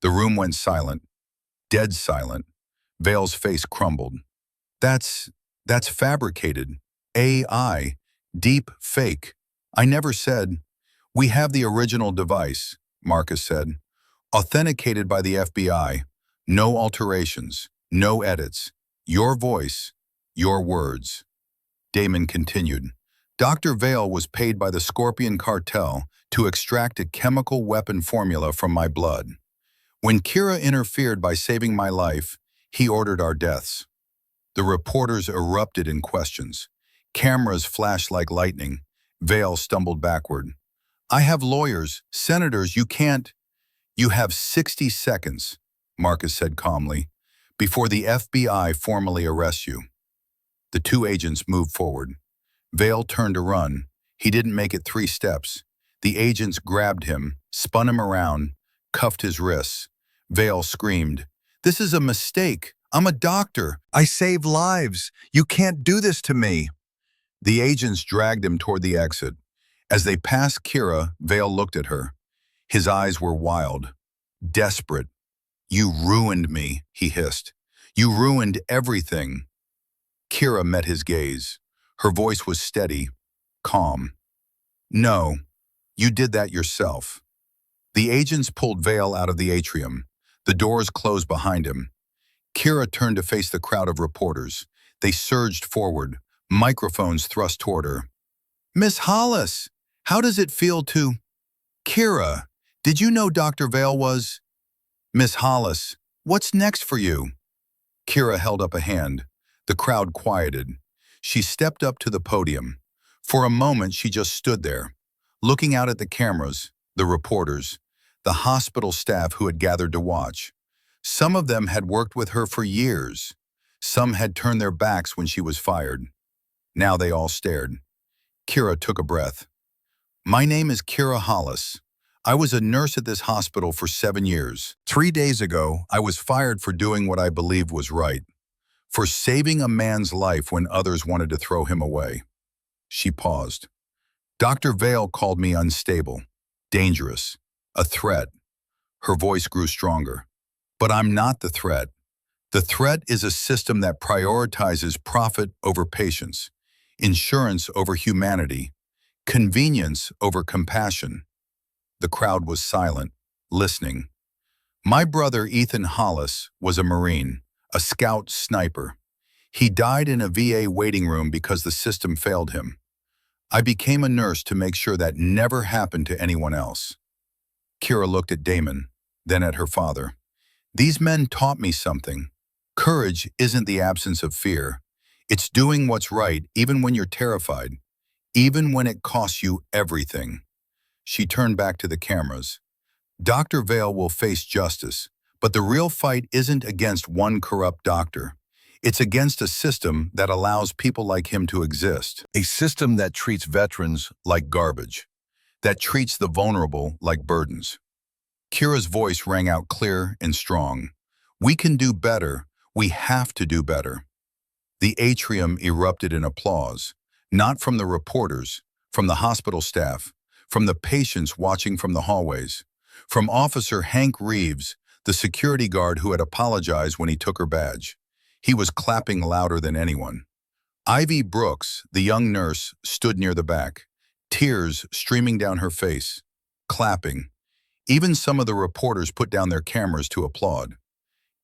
The room went silent, dead silent. Vale's face crumbled. That's fabricated. AI. Deep fake. I never said—" "We have the original device," Marcus said. "Authenticated by the FBI. No alterations. No edits. Your voice. Your words." Damon continued. "Dr. Vale was paid by the Scorpion cartel to extract a chemical weapon formula from my blood. When Kira interfered by saving my life, he ordered our deaths." The reporters erupted in questions. Cameras flashed like lightning. Vale stumbled backward. "I have lawyers, senators, you can't—" "You have 60 seconds, Marcus said calmly, "before the FBI formally arrests you." The 2 agents moved forward. Vale turned to run. He didn't make it 3 steps. The agents grabbed him, spun him around, cuffed his wrists. Vale screamed, "This is a mistake. I'm a doctor. I save lives. You can't do this to me." The agents dragged him toward the exit. As they passed Kira, Vale looked at her. His eyes were wild, desperate. "You ruined me," he hissed. "You ruined everything." Kira met his gaze. Her voice was steady, calm. "No, you did that yourself." The agents pulled Vale out of the atrium. The doors closed behind him. Kira turned to face the crowd of reporters. They surged forward, microphones thrust toward her. "Miss Hollis, how does it feel to—" "Kira, did you know Dr. Vale was—" "Miss Hollis, what's next for you?" Kira held up a hand. The crowd quieted. She stepped up to the podium. For a moment, she just stood there, looking out at the cameras, the reporters, the hospital staff who had gathered to watch. Some of them had worked with her for years. Some had turned their backs when she was fired. Now they all stared. Kira took a breath. "My name is Kira Hollis. I was a nurse at this hospital for 7 years. 3 days ago, I was fired for doing what I believed was right, for saving a man's life when others wanted to throw him away." She paused. "Dr. Vale called me unstable, dangerous, a threat." Her voice grew stronger. "But I'm not the threat. The threat is a system that prioritizes profit over patience, insurance over humanity, convenience over compassion." The crowd was silent, listening. "My brother Ethan Hollis was a Marine, a scout sniper. He died in a VA waiting room because the system failed him. I became a nurse to make sure that never happened to anyone else." Kira looked at Damon, then at her father. "These men taught me something. Courage isn't the absence of fear. It's doing what's right even when you're terrified, even when it costs you everything." She turned back to the cameras. "Dr. Vale will face justice, but the real fight isn't against one corrupt doctor. It's against a system that allows people like him to exist. A system that treats veterans like garbage, that treats the vulnerable like burdens." Kira's voice rang out clear and strong. "We can do better. We have to do better." The atrium erupted in applause, not from the reporters, from the hospital staff, from the patients watching from the hallways, from Officer Hank Reeves, the security guard who had apologized when he took her badge. He was clapping louder than anyone. Ivy Brooks, the young nurse, stood near the back, tears streaming down her face, clapping. Even some of the reporters put down their cameras to applaud.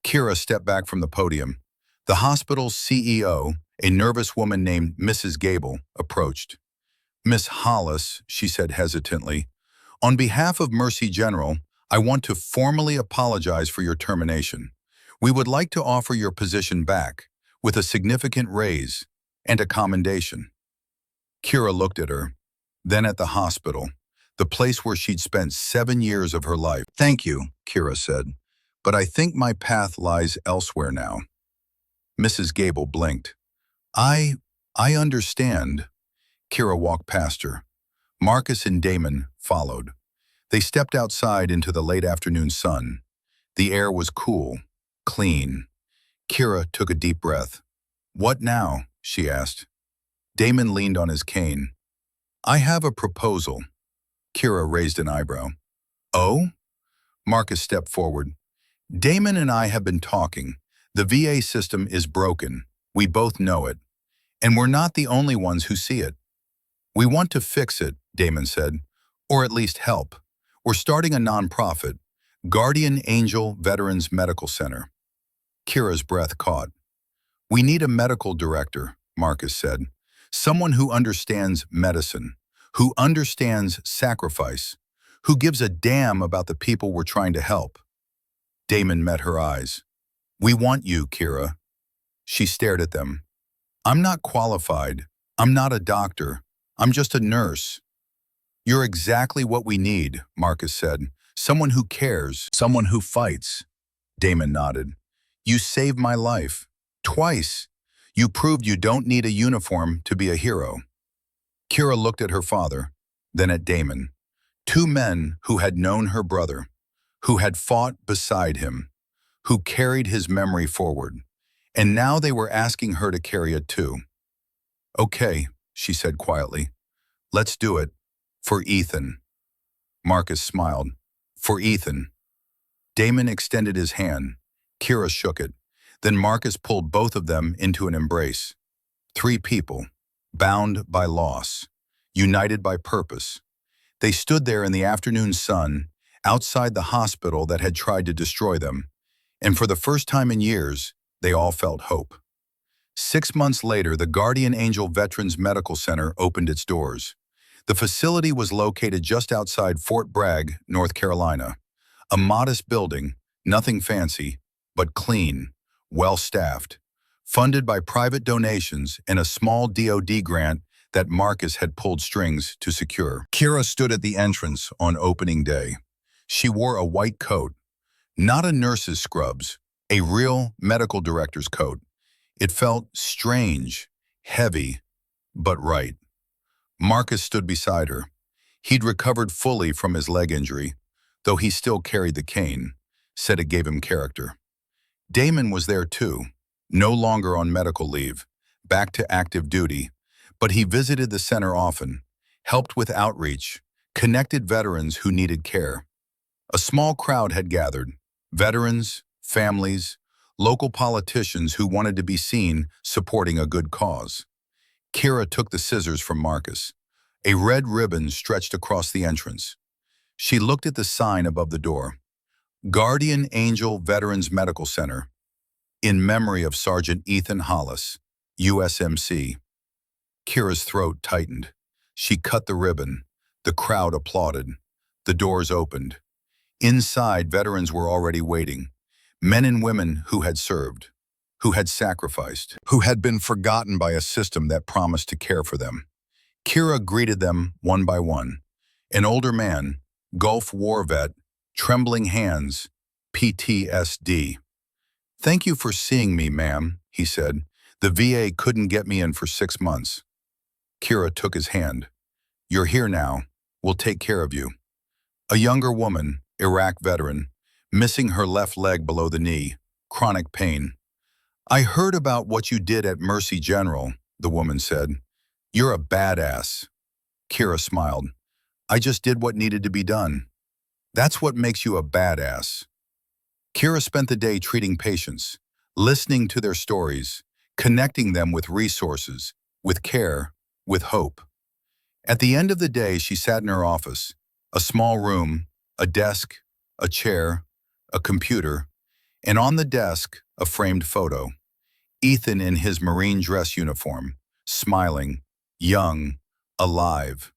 Kira stepped back from the podium. The hospital's CEO, a nervous woman named Mrs. Gable, approached. "Miss Hollis," she said hesitantly, "on behalf of Mercy General, I want to formally apologize for your termination. We would like to offer your position back, with a significant raise and a commendation." Kira looked at her, then at the hospital, the place where she'd spent 7 years of her life. "Thank you," Kira said, "but I think my path lies elsewhere now." Mrs. Gable blinked. I understand." Kira walked past her. Marcus and Damon followed. They stepped outside into the late afternoon sun. The air was cool, clean. Kira took a deep breath. "What now?" she asked. Damon leaned on his cane. "I have a proposal." Kira raised an eyebrow. "Oh?" Marcus stepped forward. "Damon and I have been talking. The VA system is broken. We both know it. And we're not the only ones who see it. We want to fix it," Damon said, "or at least help. We're starting a nonprofit, Guardian Angel Veterans Medical Center." Kira's breath caught. "We need a medical director," Marcus said. "Someone who understands medicine, who understands sacrifice, who gives a damn about the people we're trying to help." Damon met her eyes. "We want you, Kira." She stared at them. "I'm not qualified. I'm not a doctor. I'm just a nurse." "You're exactly what we need," Marcus said. "Someone who cares, someone who fights." Damon nodded. "You saved my life. Twice. You proved you don't need a uniform to be a hero." Kira looked at her father, then at Damon. Two men who had known her brother, who had fought beside him, who carried his memory forward. And now they were asking her to carry it too. "Okay," she said quietly. Let's do it. For Ethan. Marcus smiled. For Ethan. Damon extended his hand. Kira shook it. Then Marcus pulled both of them into an embrace. Three people, bound by loss, united by purpose. They stood there in the afternoon sun, outside the hospital that had tried to destroy them. And for the first time in years, they all felt hope. 6 months later, the Guardian Angel Veterans Medical Center opened its doors. The facility was located just outside Fort Bragg, North Carolina. A modest building, nothing fancy, but clean, well-staffed, funded by private donations and a small DoD grant that Marcus had pulled strings to secure. Kira stood at the entrance on opening day. She wore a white coat, not a nurse's scrubs, a real medical director's coat. It felt strange, heavy, but right. Marcus stood beside her. He'd recovered fully from his leg injury, though he still carried the cane, said it gave him character. Damon was there too, no longer on medical leave, back to active duty, but he visited the center often, helped with outreach, connected veterans who needed care. A small crowd had gathered, veterans, families, local politicians who wanted to be seen supporting a good cause. Kira took the scissors from Marcus. A red ribbon stretched across the entrance. She looked at the sign above the door. Guardian Angel Veterans Medical Center, in memory of Sergeant Ethan Hollis, USMC. Kira's throat tightened. She cut the ribbon. The crowd applauded. The doors opened. Inside, veterans were already waiting. Men and women who had served, who had sacrificed, who had been forgotten by a system that promised to care for them. Kira greeted them one by one. An older man, Gulf War vet, trembling hands, PTSD. Thank you for seeing me, ma'am, he said. The VA couldn't get me in for 6 months. Kira took his hand. You're here now. We'll take care of you. A younger woman, Iraq veteran, missing her left leg below the knee, chronic pain. I heard about what you did at Mercy General, the woman said. You're a badass. Kira smiled. I just did what needed to be done. That's what makes you a badass. Kira spent the day treating patients, listening to their stories, connecting them with resources, with care, with hope. At the end of the day, she sat in her office, a small room, a desk, a chair, a computer, and on the desk, a framed photo. Ethan in his Marine dress uniform, smiling, young, alive.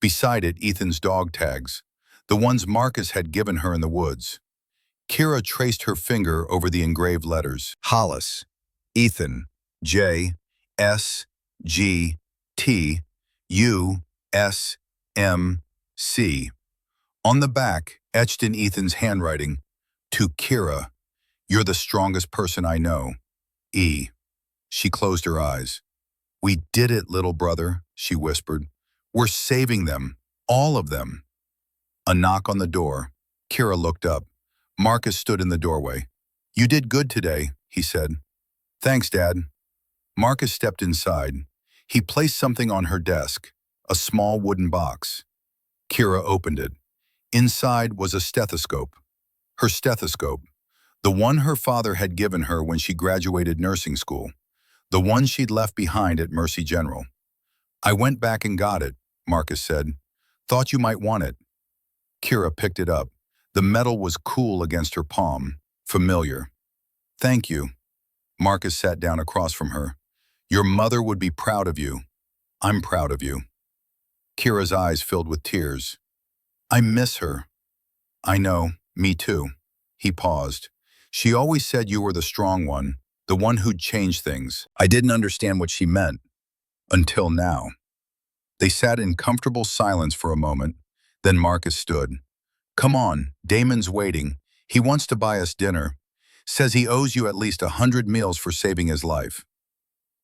Beside it, Ethan's dog tags, the ones Marcus had given her in the woods. Kira traced her finger over the engraved letters. Hollis, Ethan, J, S, G, T, U, S, M, C. On the back, etched in Ethan's handwriting, to Kira, you're the strongest person I know. E. She closed her eyes. We did it, little brother, she whispered. We're saving them, all of them. A knock on the door. Kira looked up. Marcus stood in the doorway. You did good today, he said. Thanks, Dad. Marcus stepped inside. He placed something on her desk, a small wooden box. Kira opened it. Inside was a stethoscope. Her stethoscope, the one her father had given her when she graduated nursing school, the one she'd left behind at Mercy General. I went back and got it, Marcus said. Thought you might want it. Kira picked it up. The metal was cool against her palm, familiar. Thank you. Marcus sat down across from her. Your mother would be proud of you. I'm proud of you. Kira's eyes filled with tears. I miss her. I know, me too. He paused. She always said you were the strong one, the one who'd change things. I didn't understand what she meant. Until now. They sat in comfortable silence for a moment. Then Marcus stood. Come on, Damon's waiting. He wants to buy us dinner. Says he owes you at least 100 meals for saving his life.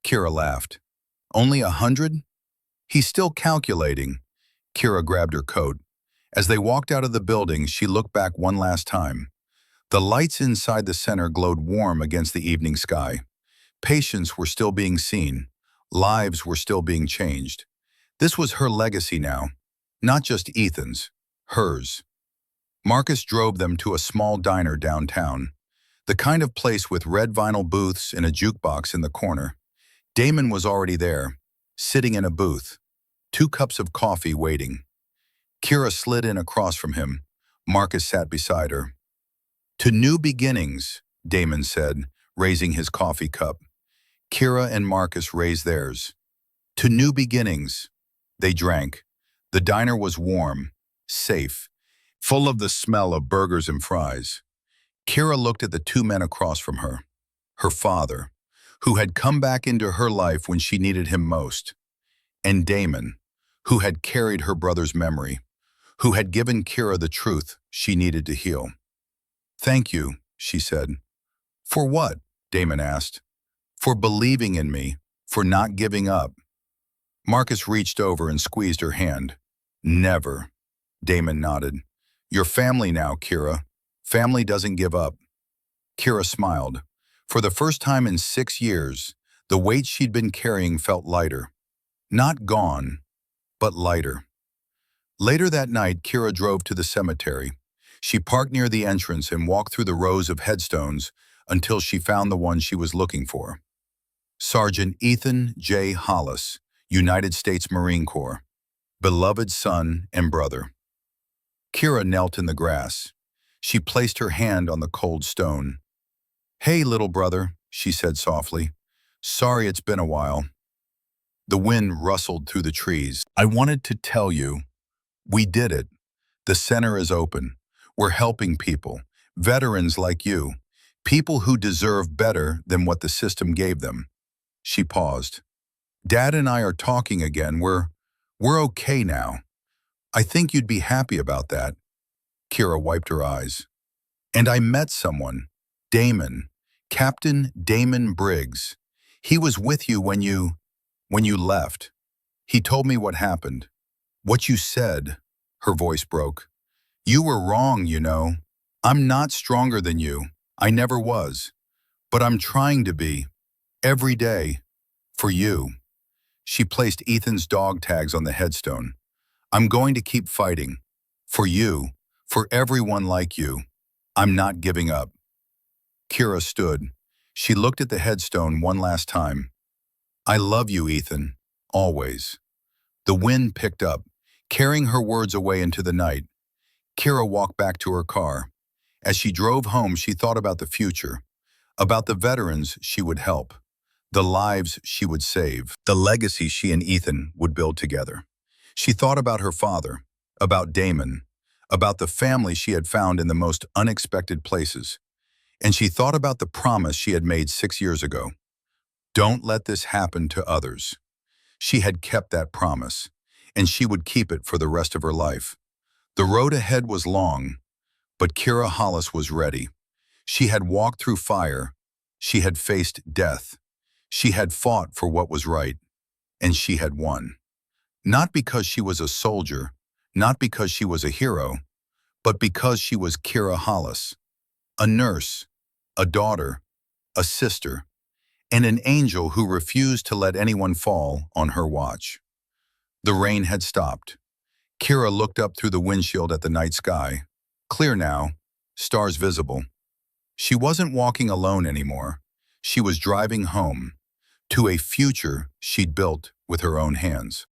Kira laughed. Only 100? He's still calculating. Kira grabbed her coat. As they walked out of the building, she looked back one last time. The lights inside the center glowed warm against the evening sky. Patients were still being seen. Lives were still being changed. This was her legacy now, not just Ethan's, hers. Marcus drove them to a small diner downtown, the kind of place with red vinyl booths and a jukebox in the corner. Damon was already there, sitting in a booth, 2 cups of coffee waiting. Kira slid in across from him. Marcus sat beside her. "To new beginnings," Damon said, raising his coffee cup. Kira and Marcus raised theirs. "To new beginnings." They drank. The diner was warm, safe, full of the smell of burgers and fries. Kira looked at the 2 men across from her. Her father, who had come back into her life when she needed him most. And Damon, who had carried her brother's memory, who had given Kira the truth she needed to heal. "Thank you," she said. "For what?" Damon asked. "For believing in me, for not giving up." Marcus reached over and squeezed her hand. "Never." Damon nodded. "You're family now, Kira. Family doesn't give up." Kira smiled. For the first time in 6 years, the weight she'd been carrying felt lighter. Not gone, but lighter. Later that night, Kira drove to the cemetery. She parked near the entrance and walked through the rows of headstones until she found the one she was looking for. Sergeant Ethan J. Hollis, United States Marine Corps, beloved son and brother. Kira knelt in the grass. She placed her hand on the cold stone. "Hey, little brother," she said softly. "Sorry it's been a while." The wind rustled through the trees. "I wanted to tell you, we did it. The center is open. We're helping people, veterans like you, people who deserve better than what the system gave them." She paused. "Dad and I are talking again. We're okay now. I think you'd be happy about that." Kira wiped her eyes. "And I met someone, Damon, Captain Damon Briggs. He was with you when you left. He told me what happened. What you said." Her voice broke. "You were wrong, you know. I'm not stronger than you. I never was. But I'm trying to be. Every day. For you." She placed Ethan's dog tags on the headstone. "I'm going to keep fighting. For you. For everyone like you. I'm not giving up." Kira stood. She looked at the headstone one last time. "I love you, Ethan. Always." The wind picked up, carrying her words away into the night. Kira walked back to her car. As she drove home, she thought about the future, about the veterans she would help, the lives she would save, the legacy she and Ethan would build together. She thought about her father, about Damon, about the family she had found in the most unexpected places. And she thought about the promise she had made 6 years ago. Don't let this happen to others. She had kept that promise, and she would keep it for the rest of her life. The road ahead was long, but Kira Hollis was ready. She had walked through fire. She had faced death. She had fought for what was right, and she had won. Not because she was a soldier, not because she was a hero, but because she was Kira Hollis, a nurse, a daughter, a sister, and an angel who refused to let anyone fall on her watch. The rain had stopped. Kira looked up through the windshield at the night sky. Clear now, stars visible. She wasn't walking alone anymore. She was driving home, to a future she'd built with her own hands.